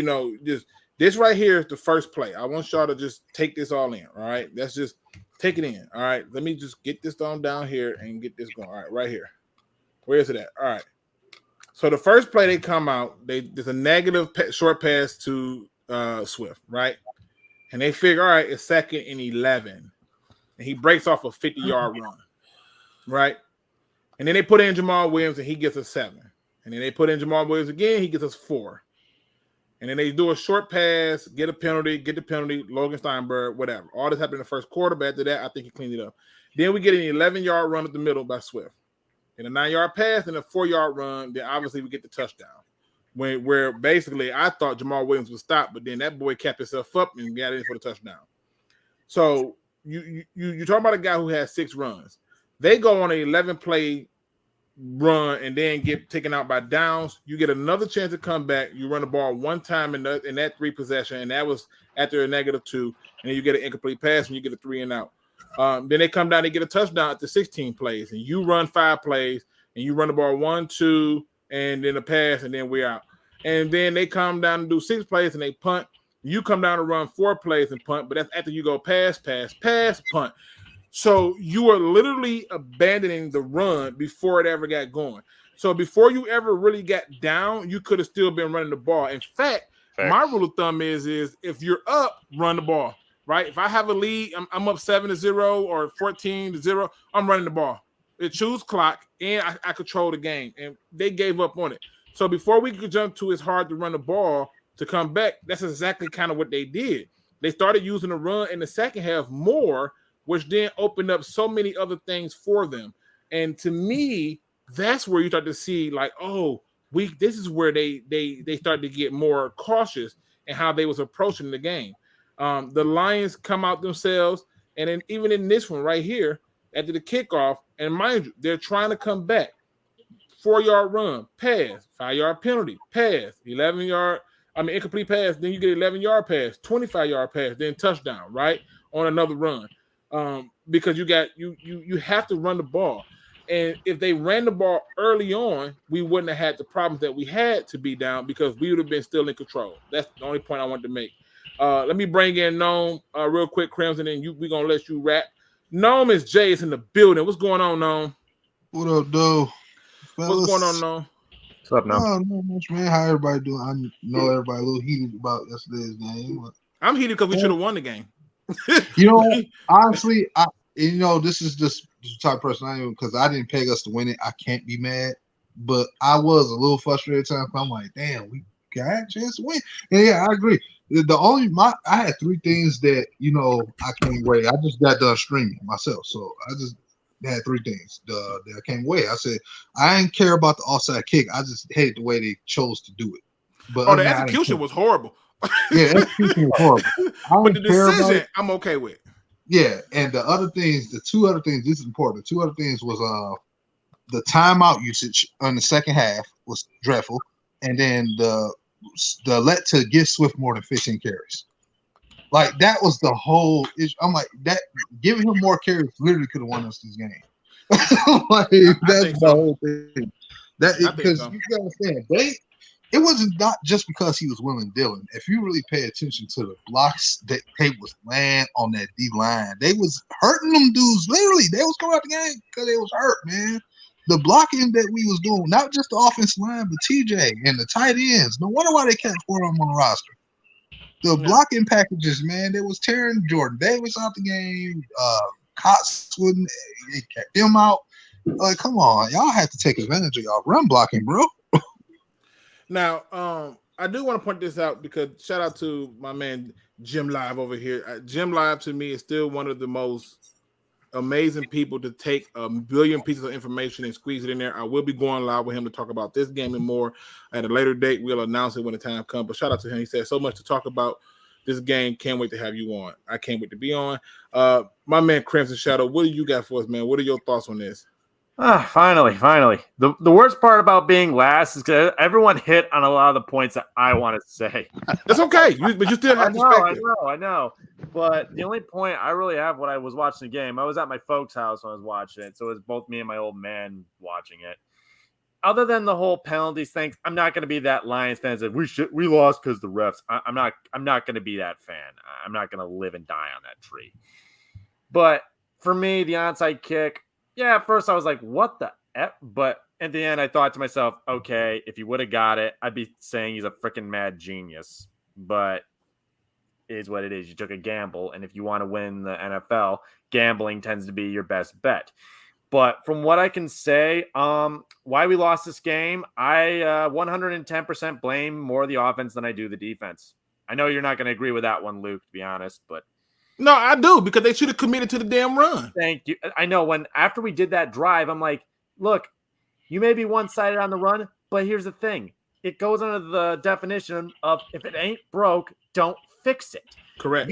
just this right here is the first play. I want y'all to just take this all in. All right. Let's just take it in. All right. Let me just get this on down here and get this going. All right. Right here. Where is it at? All right. So the first play they come out, there's a negative short pass to Swift, right? And they figure, all right, it's 2nd and 11. And he breaks off a 50-yard run, right? And then they put in Jamal Williams, and he gets us 7. And then they put in Jamal Williams again, he gets us 4. And then they do a short pass, get the penalty, Logan Steinberg, whatever. All this happened in the first quarter, but after that, I think he cleaned it up. Then we get an 11-yard run up the middle by Swift. And a 9-yard pass and a 4-yard run, then obviously we get the touchdown. Where basically I thought Jamal Williams would stop, but then that boy kept himself up and got in for the touchdown. So you talking about a guy who has 6 runs. They go on an 11-play run and then get taken out by downs. You get another chance to come back. You run the ball one time in that 3 possession, and that was after a -2, and then you get an incomplete pass and you get a 3 and out. Then they come down and get a touchdown at the 16 plays, and you run 5 plays, and you run the ball 1, 2, and then a pass, and then we're out. And then they come down and do 6 plays, and they punt. You come down and run 4 plays and punt, but that's after you go pass, punt. So you are literally abandoning the run before it ever got going. So before you ever really got down, you could have still been running the ball. In fact, my rule of thumb is if you're up, run the ball. Right? If I have a lead, I'm up 7-0 or 14-0, I'm running the ball. It chews clock, and I control the game. And they gave up on it. So before we could jump to it's hard to run the ball to come back, that's exactly kind of what they did. They started using the run in the second half more, which then opened up so many other things for them. And to me, that's where you start to see like, this is where they started to get more cautious in how they was approaching the game. The Lions come out themselves, and then even in this one right here, after the kickoff, and mind you, they're trying to come back. 4-yard run, pass, 5-yard penalty, pass, 11-yard, incomplete pass, then you get 11-yard pass, 25-yard pass, then touchdown, right? On another run. Because you have to run the ball. And if they ran the ball early on, we wouldn't have had the problems that we had to be down because we would have been still in control. That's the only point I wanted to make. Let me bring in Gnome real quick, Crimson, and we're going to let you rap. Gnome is Jay is in the building. What's going on, Gnome? What up, dude? What's going on, Gnome? What's up, Gnome? Oh, not much, man. How everybody doing? I know everybody a little heated about yesterday's game. I'm heated because we should have won the game. Honestly, this is just the type of person I am because I didn't peg us to win it. I can't be mad, but I was a little frustrated at times. I'm like, damn, we got a chance to win. And yeah, I agree. I had 3 things that I came away. I just got done streaming myself, so I just had 3 things that I came away. I said I didn't care about the offside kick. I just hated the way they chose to do it. But the execution was horrible. Yeah, execution was horrible. But the decision, I'm okay with. Yeah, and the 2 other things. This is important. The 2 other things was the timeout usage on the second half was dreadful, and then the let to give Swift more than 15 carries. Like that was the whole issue. I'm like that giving him more carries literally could have won us this game. Like that's the whole thing. Because you gotta understand, it wasn't not just because he was Willing Dillon. If you really pay attention to the blocks that they was laying on that D line, they was hurting them dudes. Literally, they was coming out the game because they was hurt, man. The blocking that we was doing, not just the offensive line, but TJ and the tight ends. No wonder why they kept 4 of them on the roster. The blocking packages, man, they was tearing Jordan Davis out the game. Cox wouldn't. They kept him out. Come on, y'all have to take advantage of y'all run blocking, bro. Now, I do want to point this out because shout out to my man JEMlive over here. JEMlive to me is still one of the most amazing people to take a billion pieces of information and squeeze it in there. I will be going live with him to talk about this game and more at a later date. We'll announce it when the time comes. But shout out to him. He said so much to talk about this game. Can't wait to have you on. I can't wait to be on. My man Crimson Shadow, what do you got for us, man? What are your thoughts on this? Finally. The worst part about being last is because everyone hit on a lot of the points that I want to say. That's okay, but you still have perspective. I know. But the only point I really have when I was watching the game, I was at my folks' house when I was watching it, so it was both me and my old man watching it. Other than the whole penalties thing, I'm not going to be that Lions fan that we lost because the refs. I'm not going to be that fan. I'm not going to live and die on that tree. But for me, the onside kick. Yeah, at first I was like, what the F? But at the end, I thought to myself, okay, if he would have got it, I'd be saying he's a freaking mad genius. But it is what it is. You took a gamble. And if you want to win the NFL, gambling tends to be your best bet. But from what I can say, why we lost this game, I 110% blame more the offense than I do the defense. I know you're not going to agree with that one, Luke, to be honest, but no, I do, because they should have committed to the damn run. Thank you. I know after we did that drive, I'm like, look, you may be one-sided on the run, but here's the thing. It goes under the definition of if it ain't broke, don't fix it. Correct.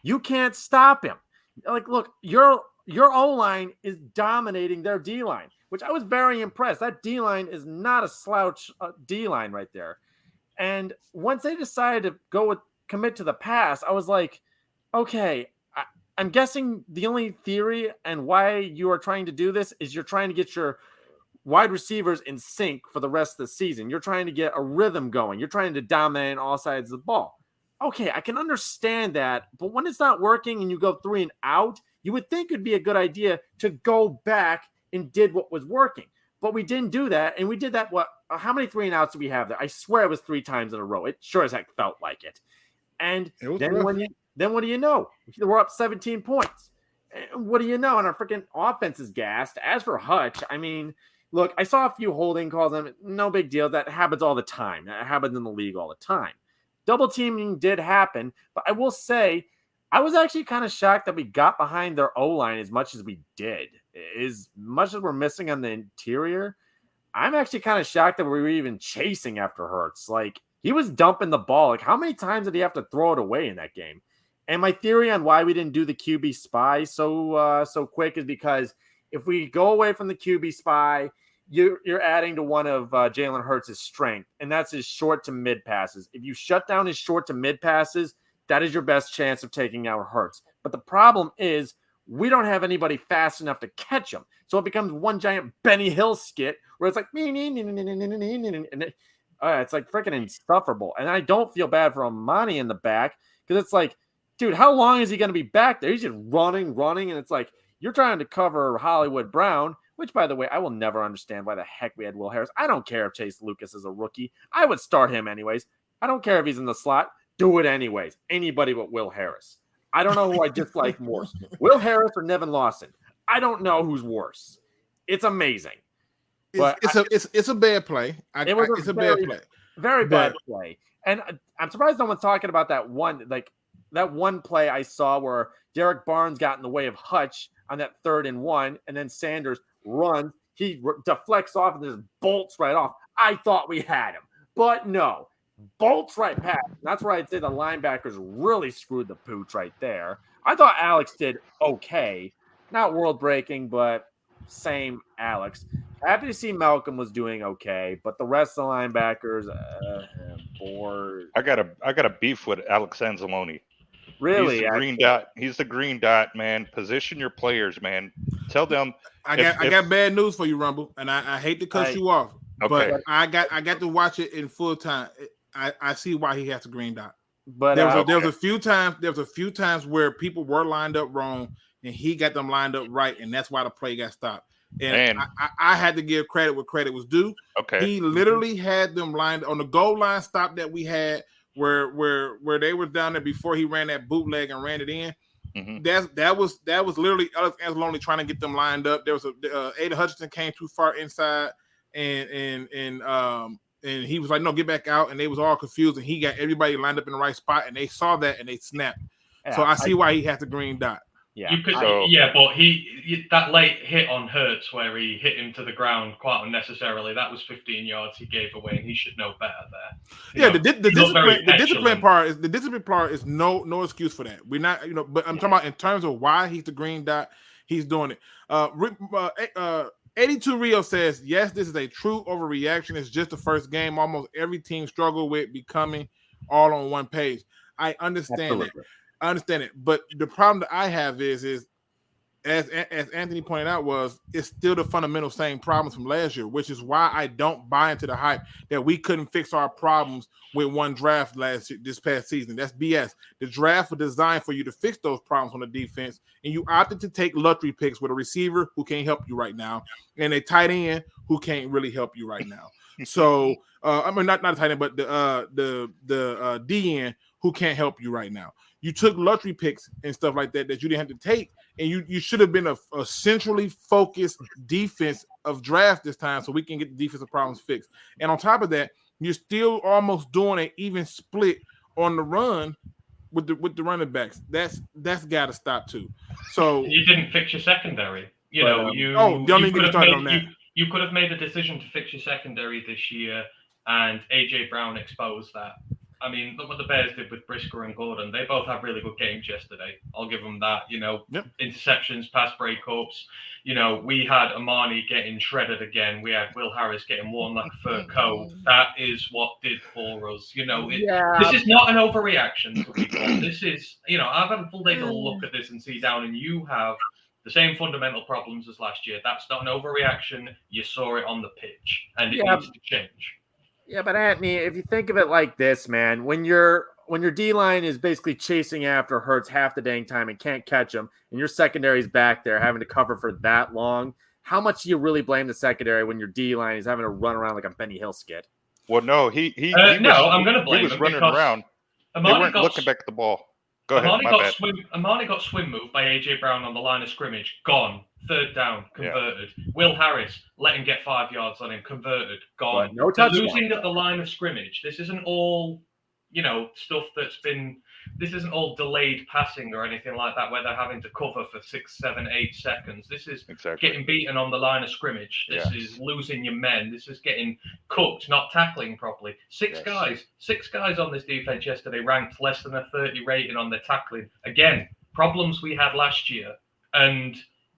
You can't stop him. Like, look, your O-line is dominating their D-line, which I was very impressed. That D-line is not a slouch D-line right there. And once they decided to commit to the pass, I was like, okay, I'm guessing the only theory and why you are trying to do this is you're trying to get your wide receivers in sync for the rest of the season. You're trying to get a rhythm going. You're trying to dominate all sides of the ball. Okay, I can understand that, but when it's not working and you go 3 and out, you would think it'd be a good idea to go back and did what was working. But we didn't do that, and we did that, how many 3 and outs do we have there? I swear it was 3 times in a row. It sure as heck felt like it. And then what do you know? We're up 17 points. What do you know? And our freaking offense is gassed. As for Hutch, I mean, look, I saw a few holding calls. No big deal. That happens all the time. That happens in the league all the time. Double teaming did happen, but I will say I was actually kind of shocked that we got behind their O-line as much as we did. As much as we're missing on the interior, I'm actually kind of shocked that we were even chasing after Hurts. Like, he was dumping the ball. Like, how many times did he have to throw it away in that game? And my theory on why we didn't do the QB spy so quick is because if we go away from the QB spy, you're adding to one of Jalen Hurts' strength, and that's his short to mid passes. If you shut down his short to mid passes, that is your best chance of taking out Hurts. But the problem is we don't have anybody fast enough to catch him. So it becomes one giant Benny Hill skit where it's like, it's like freaking insufferable. And I don't feel bad for Amani in the back because it's like, dude, how long is he going to be back there? He's just running, and it's like you're trying to cover Hollywood Brown, which, by the way, I will never understand why the heck we had Will Harris. I don't care if Chase Lucas is a rookie. I would start him anyways. I don't care if he's in the slot. Do it anyways. Anybody but Will Harris. I don't know who I dislike more, Will Harris or Nevin Lawson. I don't know who's worse. It's amazing. It's a bad play. It's a bad play. Very bad play. And I'm surprised no one's talking about that one play I saw where Derek Barnes got in the way of Hutch on that 3rd and 1, and then Sanders runs. He deflects off and just bolts right off. I thought we had him, but no. Bolts right past. That's where I'd say the linebackers really screwed the pooch right there. I thought Alex did okay. Not world-breaking, but same Alex. Happy to see Malcolm was doing okay, but the rest of the linebackers, bored. I got a beef with Alex Anzalone. Really? He's the green dot. He's the green dot, man. Position your players, man. Tell them. I got bad news for you, Rumble, and I hate to cut you off, but I got to watch it in full time. I see why he has a green dot. But there was a few times where people were lined up wrong, and he got them lined up right, and that's why the play got stopped. And I had to give credit where credit was due. Okay, he literally had them lined on the goal line stop that we had, where they were down there before he ran that bootleg and ran it in. Mm-hmm. That was literally Alex Anzalone trying to get them lined up. There was Ada Hutchinson came too far inside, and and he was like, no, get back out. And they was all confused, and he got everybody lined up in the right spot, and they saw that and they snapped. Yeah, so I see why he has the green dot. Yeah, you could, but he that late hit on Hurts where he hit him to the ground quite unnecessarily. That was 15 yards he gave away, and he should know better there. The discipline part is no excuse for that. We're not, but I'm talking about in terms of why he's the green dot. He's doing it. 82 Rio says, yes, this is a true overreaction. It's just the first game. Almost every team struggled with becoming all on one page. I understand that. I understand it, but the problem that I have is as Anthony pointed out, it's still the fundamental same problems from last year, which is why I don't buy into the hype that we couldn't fix our problems with one draft this past season. That's BS. The draft was designed for you to fix those problems on the defense, and you opted to take lottery picks with a receiver who can't help you right now and a tight end who can't really help you right now. So I mean, not a tight end, but the DN who can't help you right now. You took lottery picks and stuff like that you didn't have to take, and you should have been a centrally focused defense of draft this time so we can get the defensive problems fixed. And on top of that, you're still almost doing an even split on the run with the running backs. That's got to stop too. So you didn't fix your secondary. You could have made a decision to fix your secondary this year, and AJ Brown exposed that. I mean, look what the Bears did with Brisker and Gordon. They both had really good games yesterday. I'll give them that. Interceptions, pass breakups. We had Amani getting shredded again. We had Will Harris getting worn like a fur coat. That is what did for us. This is not an overreaction to people. This is, I've had a full day to look at this and see down, and you have the same fundamental problems as last year. That's not an overreaction. You saw it on the pitch, and it needs to change. Yeah, but Anthony, if you think of it like this, man, when your D-line is basically chasing after Hurts half the dang time and can't catch him, and your secondary is back there having to cover for that long, how much do you really blame the secondary when your D-line is having to run around like a Benny Hill skid? Well, no, I'm going to blame him. He was running around. They weren't looking back at the ball. Go ahead, Amani got swim moved by AJ Brown on the line of scrimmage. Gone. Third down. Converted. Yeah. Will Harris, let him get 5 yards on him. Converted. Gone. But no touchdown. Losing at the line of scrimmage. This isn't all, stuff that's been... This isn't all delayed passing or anything like that where they're having to cover for 6, 7, 8 seconds. This is getting beaten on the line of scrimmage. This is losing your men. This is getting cooked, not tackling properly. Six guys on this defense yesterday ranked less than a 30 rating on their tackling. Again, problems we had last year. And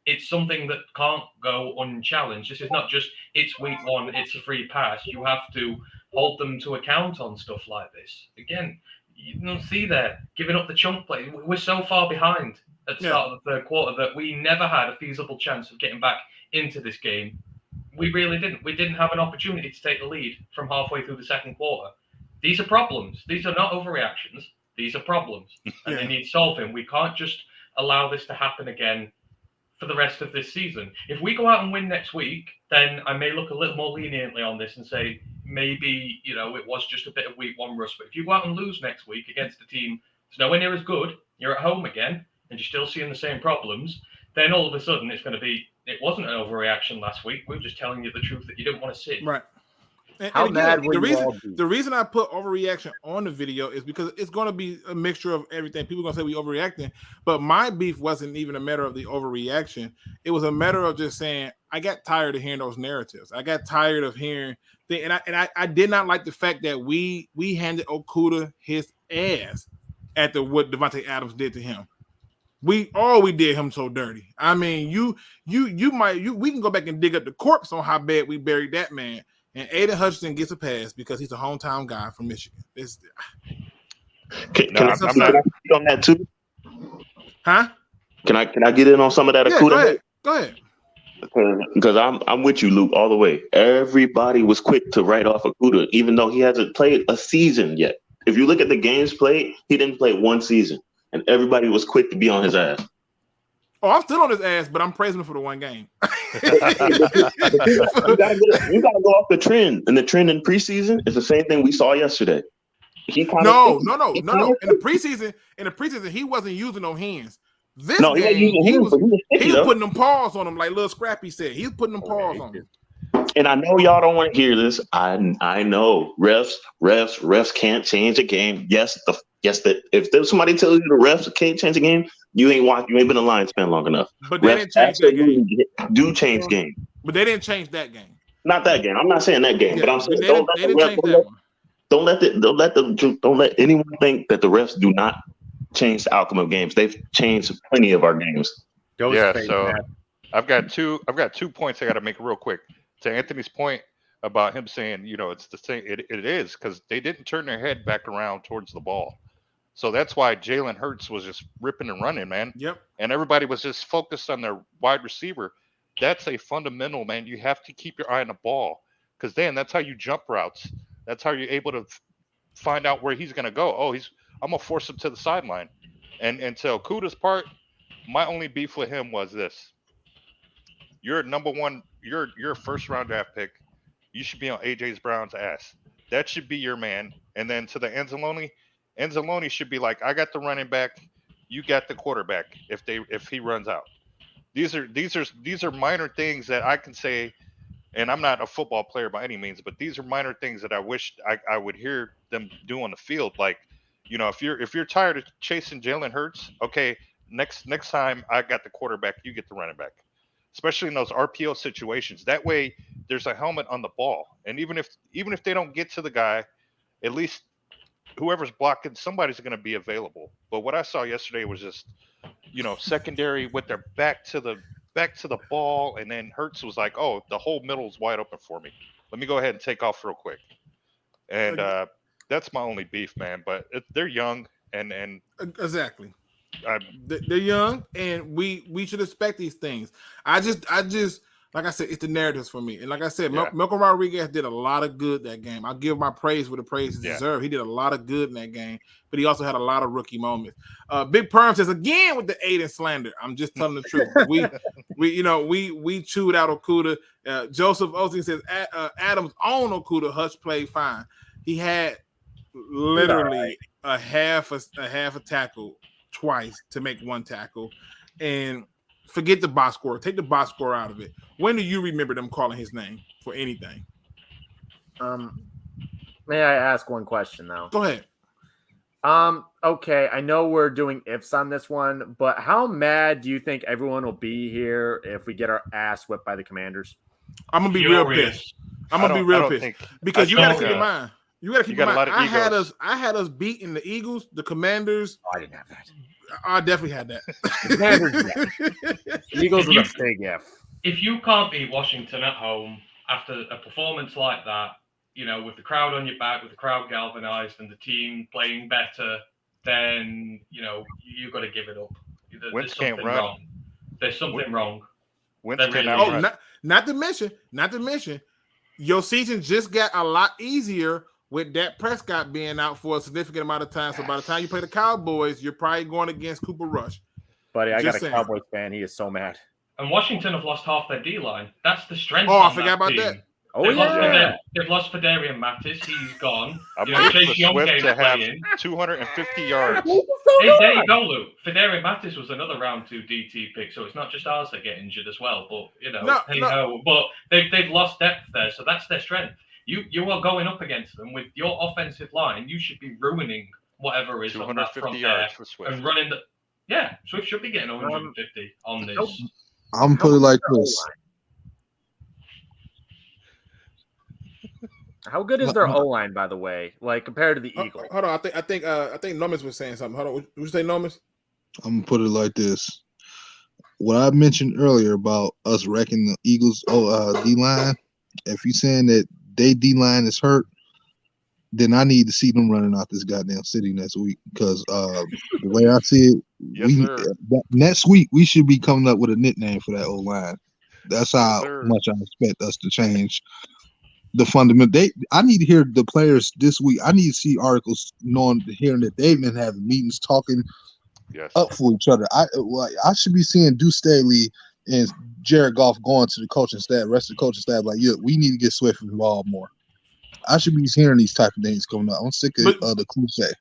it's something that can't go unchallenged. This is not just, it's week one, it's a free pass. You have to hold them to account on stuff like this. Again, you don't see that giving up the chunk play. We're so far behind at the start of the third quarter that we never had a feasible chance of getting back into this game. We really didn't. We didn't have an opportunity to take the lead from halfway through the second quarter. These are problems. These are not overreactions. These are problems, and they need solving. We can't just allow this to happen again for the rest of this season. If we go out and win next week, then I may look a little more leniently on this and say, maybe, it was just a bit of week one rust. But if you go out and lose next week against a team that's nowhere near as good, you're at home again, and you're still seeing the same problems, then all of a sudden it's going to be, it wasn't an overreaction last week. We were just telling you the truth that you didn't want to see. Right. The reason I put overreaction on the video is because it's going to be a mixture of everything. People are going to say we overreacting, but my beef wasn't even a matter of the overreaction. It was a matter of just saying I got tired of hearing those narratives. I got tired of hearing things, and I did not like the fact that we handed Okudah his ass after what Devontae Adams did to him. We did him so dirty. I mean, we can go back and dig up the corpse on how bad we buried that man. And Aiden Hutchinson gets a pass because he's a hometown guy from Michigan. Can I get on that too? Huh? Can I get in on some of that? Yeah, go ahead. Because I'm with you, Luke, all the way. Everybody was quick to write off Okudah, even though he hasn't played a season yet. If you look at the games played, he didn't play one season, and everybody was quick to be on his ass. Oh, I'm still on his ass, but I'm praising him for the one game. You gotta go off the trend, and the trend in preseason is the same thing we saw yesterday. No. In the preseason, he wasn't using no hands. He was putting them paws on him, like little Scrappy said. He was putting them paws on him. And I know y'all don't want to hear this. I know refs can't change a game. Yes, if there's somebody tells you the refs can't change a game, you ain't been a Lions fan long enough. But they didn't change that game. Do change game. But they didn't change that game. Not that game. I'm not saying that game, but I'm saying don't let anyone think that the refs do not change the outcome of games. They've changed plenty of our games. So I've got two points I got to make real quick. To Anthony's point about him saying, it's the same. It is because they didn't turn their head back around towards the ball. So that's why Jalen Hurts was just ripping and running, man. Yep. And everybody was just focused on their wide receiver. That's a fundamental, man. You have to keep your eye on the ball because then that's how you jump routes. That's how you're able to find out where he's going to go. I'm going to force him to the sideline. And to Okuda's part, my only beef with him was this. You're number one. You're a first round draft pick. You should be on AJ Brown's ass. That should be your man. And then to the Anzalone should be like, I got the running back. You got the quarterback. If he runs out, these are minor things that I can say. And I'm not a football player by any means, but these are minor things that I wish I would hear them do on the field. Like, if you're tired of chasing Jalen Hurts, okay, next time I got the quarterback, you get the running back. Especially in those RPO situations. That way, there's a helmet on the ball, and even if they don't get to the guy, at least whoever's blocking, somebody's going to be available. But what I saw yesterday was just, secondary with their back to the ball, and then Hurts was like, "Oh, the whole middle's wide open for me. Let me go ahead and take off real quick." And that's my only beef, man. But they're young, and exactly. They're young, and we should expect these things. I just like I said, it's the narratives for me. And like I said, Malcolm Rodriguez did a lot of good that game. I'll give my praise where the praise is deserved. He did a lot of good in that game, but he also had a lot of rookie moments. Big Perm says again with the Aiden slander. I'm just telling the truth. We chewed out Okuda. Joseph Osteen says Adams own Okuda. Hutch played fine. He had literally a half a tackle twice to make one tackle, and forget the box score. Take the box score out of it. When do you remember them calling his name for anything? May I ask one question though? Go ahead. Okay, I know we're doing ifs on this one, but how mad do you think everyone will be here if we get our ass whipped by the Commanders? I'm gonna be real pissed. Because you gotta keep in mind. You gotta keep in mind. I had us beating the Eagles, the Commanders. Oh, I didn't have that. I definitely had that. The Eagles were a big F. If you can't beat Washington at home after a performance like that, with the crowd on your back, with the crowd galvanized and the team playing better, then you got to give it up. There's something wrong. There's something wrong. Not to mention, your season just got a lot easier with Dak Prescott being out for a significant amount of time. So by the time you play the Cowboys, you're probably going against Cooper Rush. Buddy, I got a Cowboys fan. He is so mad. And Washington have lost half their D-line. That's the strength. Oh, I forgot about that. They've lost Fedarian Mattis. He's gone. Chase Young came to have 250 yards. There you go, Luke. Fedarian Mattis was another round 2 DT pick, so it's not just ours that get injured as well. But But they've lost depth there, so that's their strength. You are going up against them with your offensive line. You should be ruining whatever is on that front there and running the. Yeah, Swift should be getting 150 on this. I'm put it like this. How good is their O-line, by the way? Like compared to the Eagles? Hold on, I think Nomis was saying something. Hold on, would you say Nomis? I'm gonna put it like this. What I mentioned earlier about us wrecking the Eagles D-line, if you're saying that they D-line is hurt, then I need to see them running out this goddamn city next week. Because the way I see it, next week we should be coming up with a nickname for that O-line. That's how much I expect us to change the fundamental. I need to hear the players this week. I need to see articles hearing that they've been having meetings, talking up for each other. I should be seeing Deuce Staley and Jared Goff going to the coaching staff, rest of the coaching staff, like, we need to get Swift involved more. I should be hearing these type of things coming up. I'm sick of the cliche.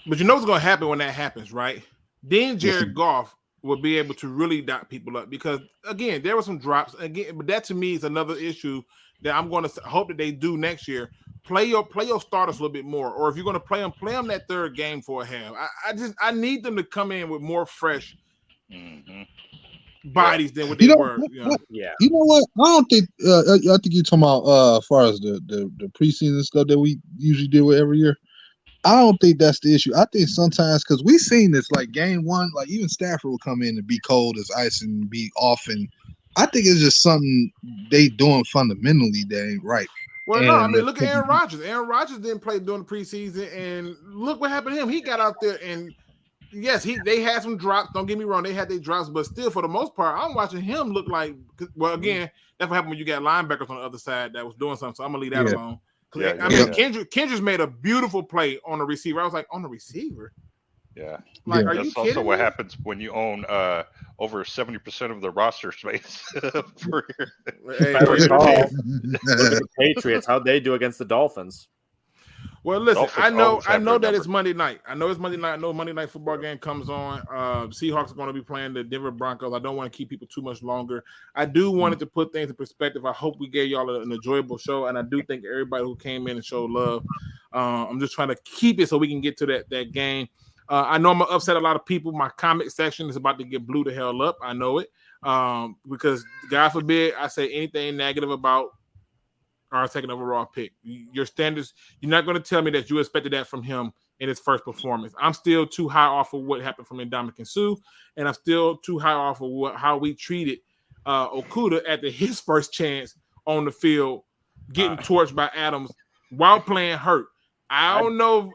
But you know what's going to happen when that happens, right? Then Jared Goff will be able to really dot people up because again, there were some drops again, but that to me is another issue that I'm going to hope that they do next year. Play your starters a little bit more, or if you're going to play them that third game for a half. I need them to come in with more fresh bodies than what they were. Yeah. You know what? I don't think. I think you're talking about as far as the preseason stuff that we usually deal with every year. I don't think that's the issue. I think sometimes because we've seen this, like game one, like even Stafford will come in and be cold as ice and be off, and I think it's just something they doing fundamentally that ain't right. Well, no, I mean, look at Aaron Rodgers. Aaron Rodgers didn't play during the preseason, and look what happened to him. He got out there, and yes, they had some drops. Don't get me wrong, they had their drops, but still, for the most part, I'm watching him look like. Well, again, that's what happened when you got linebackers on the other side that was doing something. So I'm gonna leave that alone. Kendrick made a beautiful play on the receiver. I was like, on the receiver? Yeah. Like, are That's you also kidding what me? happens when you own over 70% of the roster space. For If I recall, look at the Patriots, how'd they do against the Dolphins? Well, listen, Dolphins I know always have that their it's Monday night. I know it's Monday night. I know Monday night football game comes on. Seahawks are going to be playing the Denver Broncos. I don't want to keep people too much longer. I do want to put things in perspective. I hope we gave y'all an enjoyable show, and I do thank everybody who came in and showed love. I'm just trying to keep it so we can get to that game. I know I'm going to upset a lot of people. My comment section is about to get blew the hell up. I know it because, God forbid, I say anything negative about our second overall pick. Your standards, you're not going to tell me that you expected that from him in his first performance. I'm still too high off of what happened from Ndamukong Suh, and I'm still too high off of how we treated Okudah after his first chance on the field, getting torched by Adams while playing hurt. I don't know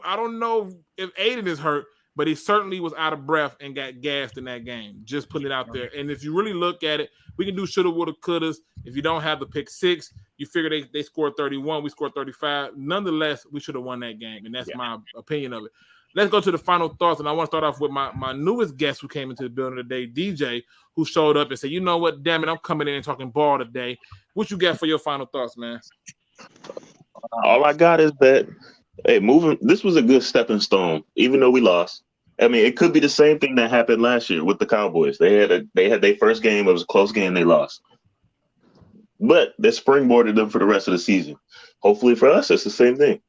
if Aiden is hurt, but he certainly was out of breath and got gassed in that game. Just putting it out there. And if you really look at it, we can do shoulda, woulda, couldas. If you don't have the pick six, you figure they scored 31, we scored 35. Nonetheless, we should have won that game, and that's my opinion of it. Let's go to the final thoughts, and I want to start off with my newest guest who came into the building today, DJ, who showed up and said, you know what, damn it, I'm coming in and talking ball today. What you got for your final thoughts, man? All I got is that, hey, this was a good stepping stone, even though we lost. I mean, it could be the same thing that happened last year with the Cowboys. They had their first game. It was a close game. They lost. But they springboarded them for the rest of the season. Hopefully for us, it's the same thing.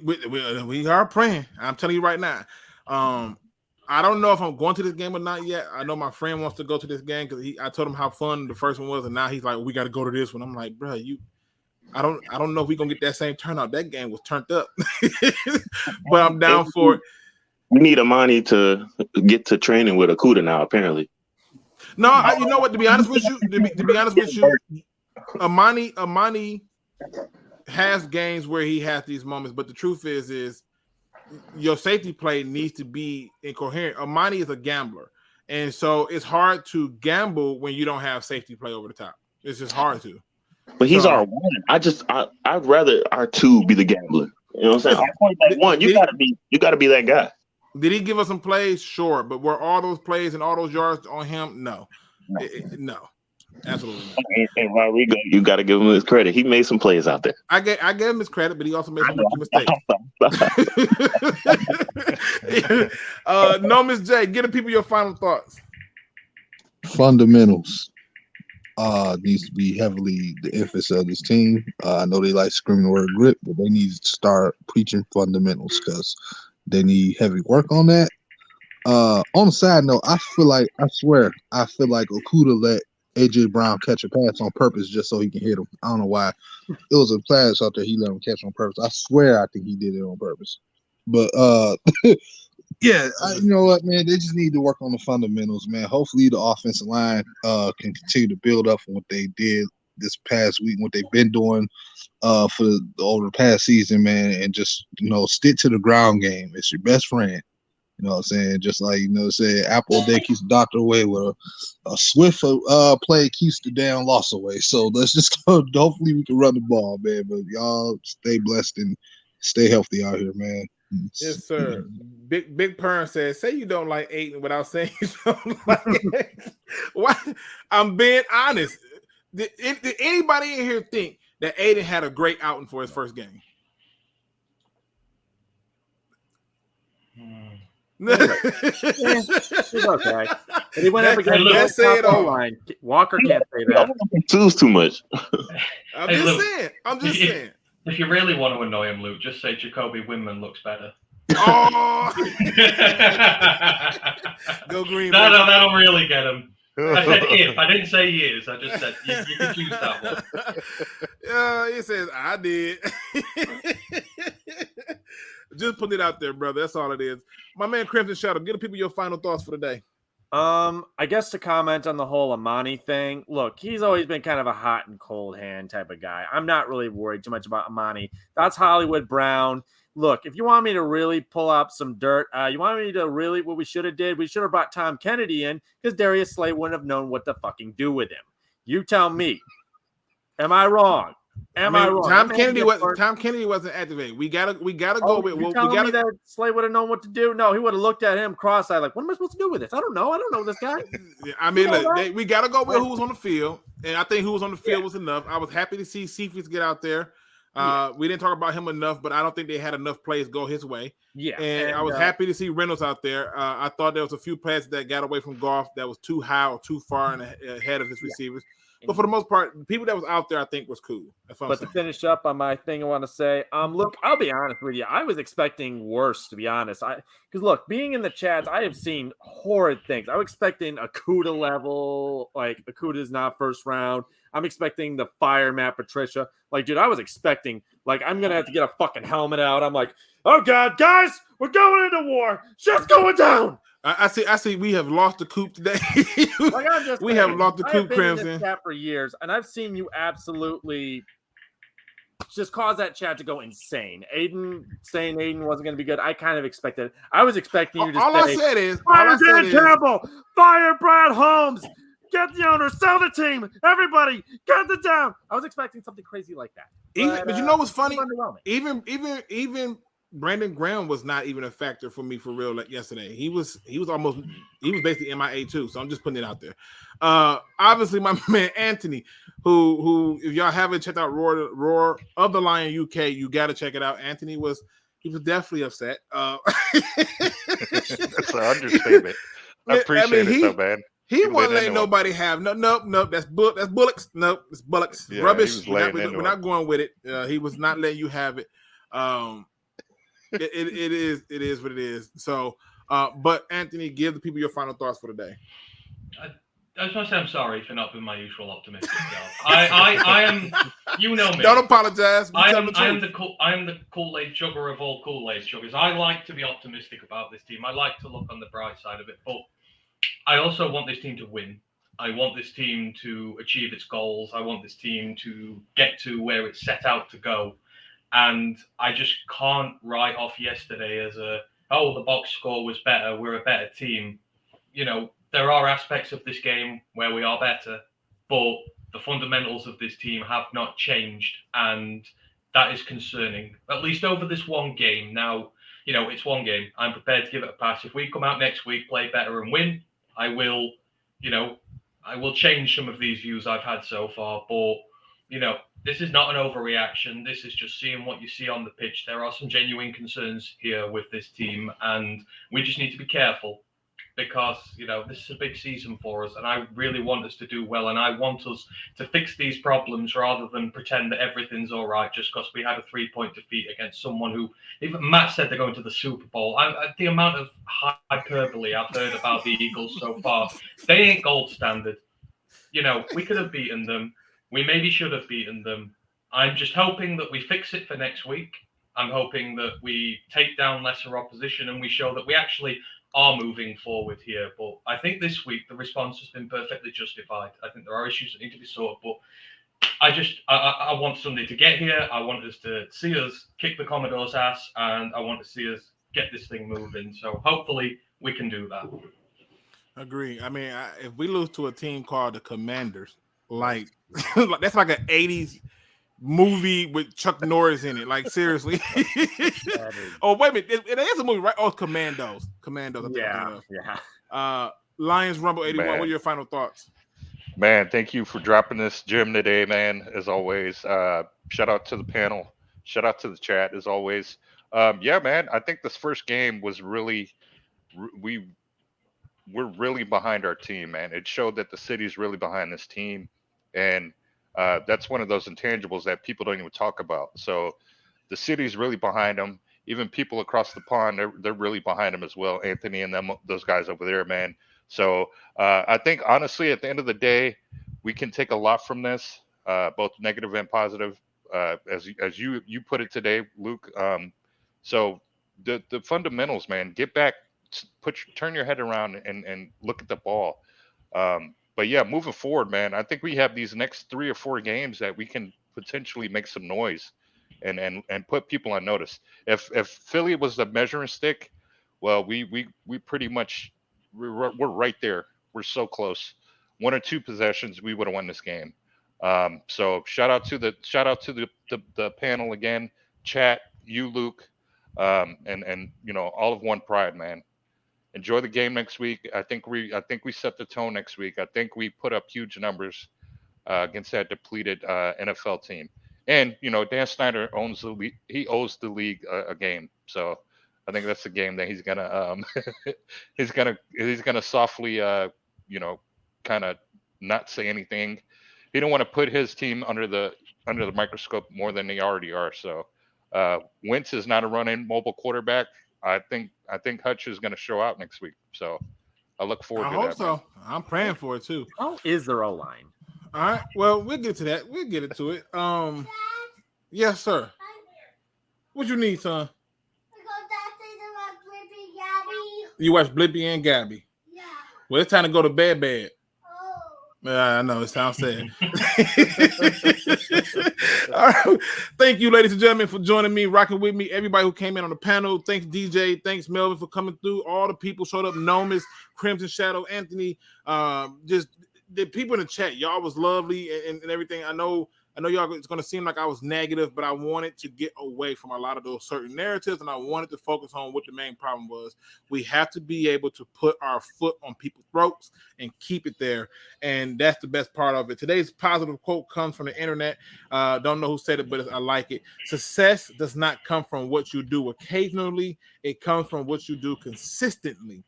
We are praying. I'm telling you right now. I don't know if I'm going to this game or not yet. I know my friend wants to go to this game because I told him how fun the first one was, and now he's like, we got to go to this one. I'm like, bro, I don't know if we're gonna get that same turnout. That game was turned up. But I'm down for it. We need Amani to get to training with Okudah now, apparently. No, you know what? To be honest with you, Amani has games where he has these moments, but the truth is your safety play needs to be incoherent. Amani is a gambler, and so it's hard to gamble when you don't have safety play over the top. It's just hard to. But he's our one. I'd rather our two be the gambler. You know what I'm saying? Our point like one, you gotta be that guy. Did he give us some plays? Sure, but were all those plays and all those yards on him? No, no, absolutely not. And Rodrigo, you got to give him his credit. He made some plays out there. I gave him his credit, but he also made some rookie mistakes. No, Miss J, give the people your final thoughts. Fundamentals needs to be heavily the emphasis of this team. I know they like screaming the word grit, but they need to start preaching fundamentals because they need heavy work on that. On the side note, I feel like Okudah let AJ Brown catch a pass on purpose just so he can hit him. I don't know why. It was a pass out there he let him catch on purpose. I swear I think he did it on purpose. But yeah, you know what, man? They just need to work on the fundamentals, man. Hopefully the offensive line can continue to build up on what they did this past week, what they've been doing over the past season, man, and just, stick to the ground game. It's your best friend. You know what I'm saying? Just like, say apple a day keeps the doctor away, with a swift play keeps the damn loss away. So let's just go. Hopefully we can run the ball, man. But y'all stay blessed and stay healthy out here, man. Yes, sir. Big Pern says, say you don't like Aiden without saying you don't like it. Why? I'm being honest. Did anybody in here think that Aiden had a great outing for his first game? He's okay. But he went up against the top line. Walker can't say that. Sues too much. I'm just saying. If you really want to annoy him, Luke, just say Jacoby Windman looks better. Oh, go Green. That'll really get him. I said if. I didn't say years. I just said you can choose that one. He says I did. Just put it out there, brother. That's all it is. My man Crimson Shadow, give the people your final thoughts for the day. I guess to comment on the whole Amani thing, look, he's always been kind of a hot and cold hand type of guy. I'm not really worried too much about Amani. That's Hollywood Brown. Look, if you want me to really pull up some dirt, you want me to really, what we should have did, we should have brought Tom Kennedy in because Darius Slay wouldn't have known what to fucking do with him. You tell me. Am I wrong? I wrong? Tom Kennedy wasn't activated. We gotta go with. You telling me that Slay would have known what to do? No, he would have looked at him cross-eyed like, what am I supposed to do with this? I don't know this guy. I mean, look, we gotta go with who was on the field, and I think who was on the field was enough. I was happy to see Cephas get out there. We didn't talk about him enough, but I don't think they had enough plays go his way. Yeah, and I was happy to see Reynolds out there. I thought there was a few plays that got away from Goff that was too high or too far and ahead of his receivers. But for the most part, the people that was out there, I think, was cool. But to finish up on my thing, I want to say, look, I'll be honest with you. I was expecting worse, to be honest. Because look, being in the chats, I have seen horrid things. I was expecting Akuda level, like Akuda's not first round. I'm expecting the fire Matt Patricia. Like, dude, I was expecting, like, I'm gonna have to get a fucking helmet out. I'm like, oh god, guys, we're going into war. Shit's going down. I see. We have lost the coop today. We have lost the coop, Crimson. I've been in this chat for years, and I've seen you absolutely just cause that chat to go insane. Aiden saying Aiden wasn't going to be good. I kind of expected. I was expecting you to all say, I said is, fire Dan Campbell, fire Brad Holmes, get the owner, sell the team, everybody, get the down. I was expecting something crazy like that. But you know what's funny? Even Brandon Graham was not even a factor for me for real like yesterday. He was basically MIA too. So I'm just putting it out there. Obviously my man Anthony, who if y'all haven't checked out Roar of the Lion UK, you got to check it out. Anthony was definitely upset. That's an understatement. I appreciate it though, man. He wasn't letting nobody have nope. That's Bullocks. Nope, it's Bullocks. Yeah, rubbish. We're not going with it. He was not letting you have it. It is what it is. So, but Anthony, give the people your final thoughts for the day. I just want to say I'm sorry for not being my usual optimistic self. I am, you know me. Don't apologize. I am the Kool-Aid chugger of all Kool-Aid chuggers. I like to be optimistic about this team. I like to look on the bright side of it, but I also want this team to win. I want this team to achieve its goals. I want this team to get to where it's set out to go. And I just can't write off yesterday as the box score was better. We're a better team. You know, there are aspects of this game where we are better, but the fundamentals of this team have not changed. And that is concerning, at least over this one game. Now, you know, it's one game. I'm prepared to give it a pass. If we come out next week, play better and win, I will change some of these views I've had so far. But, you know, this is not an overreaction. This is just seeing what you see on the pitch. There are some genuine concerns here with this team, and we just need to be careful because, you know, this is a big season for us, and I really want us to do well, and I want us to fix these problems rather than pretend that everything's all right just because we had a 3-point defeat against someone who, even Matt said they're going to the Super Bowl. The amount of hyperbole I've heard about the Eagles so far, they ain't gold standard. You know, we could have beaten them. We maybe should have beaten them. I'm just hoping that we fix it for next week. I'm hoping that we take down lesser opposition and we show that we actually are moving forward here. But I think this week the response has been perfectly justified. I think there are issues that need to be sorted, but I want Sunday to get here. I want us to see us kick the Commodore's ass, and I want to see us get this thing moving. So hopefully we can do that. Agree. I mean, if we lose to a team called the Commanders, like that's like an 80s movie with Chuck Norris in it. Like, seriously. Oh, wait a minute. It is a movie, right? Oh, it's Commandos. Yeah. Lions Rumble 81. Man. What are your final thoughts? Man, thank you for dropping this gem today, man. As always, shout out to the panel. Shout out to the chat, as always. Yeah, man, I think this first game was really we're really behind our team, man. It showed that the city's really behind this team, and that's one of those intangibles that people don't even talk about. So the city's really behind them. Even people across the pond, they're really behind them as well. Anthony and those guys over there, man. So I think honestly, at the end of the day, we can take a lot from this, both negative and positive, as you put it today, Luke. So the fundamentals, man, get back, turn your head around and look at the ball. But yeah, moving forward, man, I think we have these next 3 or 4 games that we can potentially make some noise and put people on notice. If Philly was the measuring stick, well, we pretty much we're right there. We're so close. 1 or 2 possessions, we would have won this game. So shout out to the panel again, chat, you, Luke, and all of One Pride, man. Enjoy the game next week. I think we set the tone next week. I think we put up huge numbers against that depleted NFL team. And Dan Snyder owns the league. He owes the league a game. So I think that's the game that he's gonna he's gonna softly kind of not say anything. He don't want to put his team under the microscope more than they already are. So Wentz is not a running mobile quarterback. I think Hutch is going to show out next week. So I look forward to that. I hope so. Man. I'm praying for it too. How is their O-line? All right. Well, we'll get to that. We'll get into it. Yes, sir. What you need, son? You watch Blippi and Gabby? Yeah. Well, it's time to go to bed. I know it sounds sad. All right. Thank you, ladies and gentlemen, for joining me, rocking with me. Everybody who came in on the panel. Thanks, DJ. Thanks, Melvin, for coming through. All the people showed up. Nomis, Crimson Shadow, Anthony. Just the people in the chat. Y'all was lovely and everything. I know y'all, it's going to seem like I was negative, but I wanted to get away from a lot of those certain narratives, and I wanted to focus on what the main problem was. We have to be able to put our foot on people's throats and keep it there, and that's the best part of it. Today's positive quote comes from the internet. Don't know who said it, but I like it. Success does not come from what you do occasionally. It comes from what you do consistently.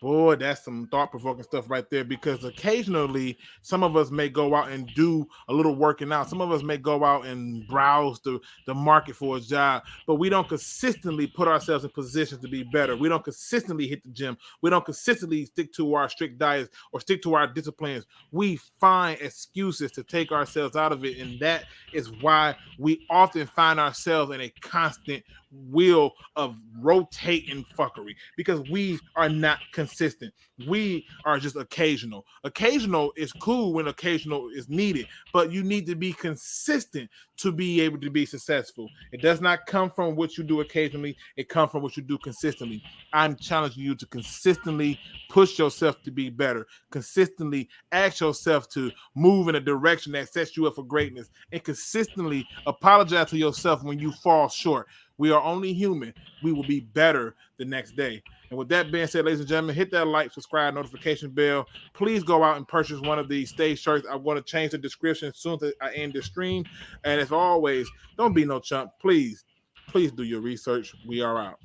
Boy, that's some thought-provoking stuff right there, because occasionally some of us may go out and do a little working out. Some of us may go out and browse the market for a job, but we don't consistently put ourselves in positions to be better. We don't consistently hit the gym. We don't consistently stick to our strict diets or stick to our disciplines. We find excuses to take ourselves out of it, and that is why we often find ourselves in a constant wheel of rotating fuckery, because we are not consistent. We are just occasional. Occasional is cool when occasional is needed, but you need to be consistent to be able to be successful. It does not come from what you do occasionally. It comes from what you do consistently. I'm challenging you to consistently push yourself to be better. Consistently ask yourself to move in a direction that sets you up for greatness, and consistently apologize to yourself when you fall short. We are only human. We will be better the next day. And with that being said, ladies and gentlemen, hit that like, subscribe, notification bell. Please go out and purchase one of these stage shirts. I want to change the description as soon as I end this stream. And as always, don't be no chump. Please do your research. We are out.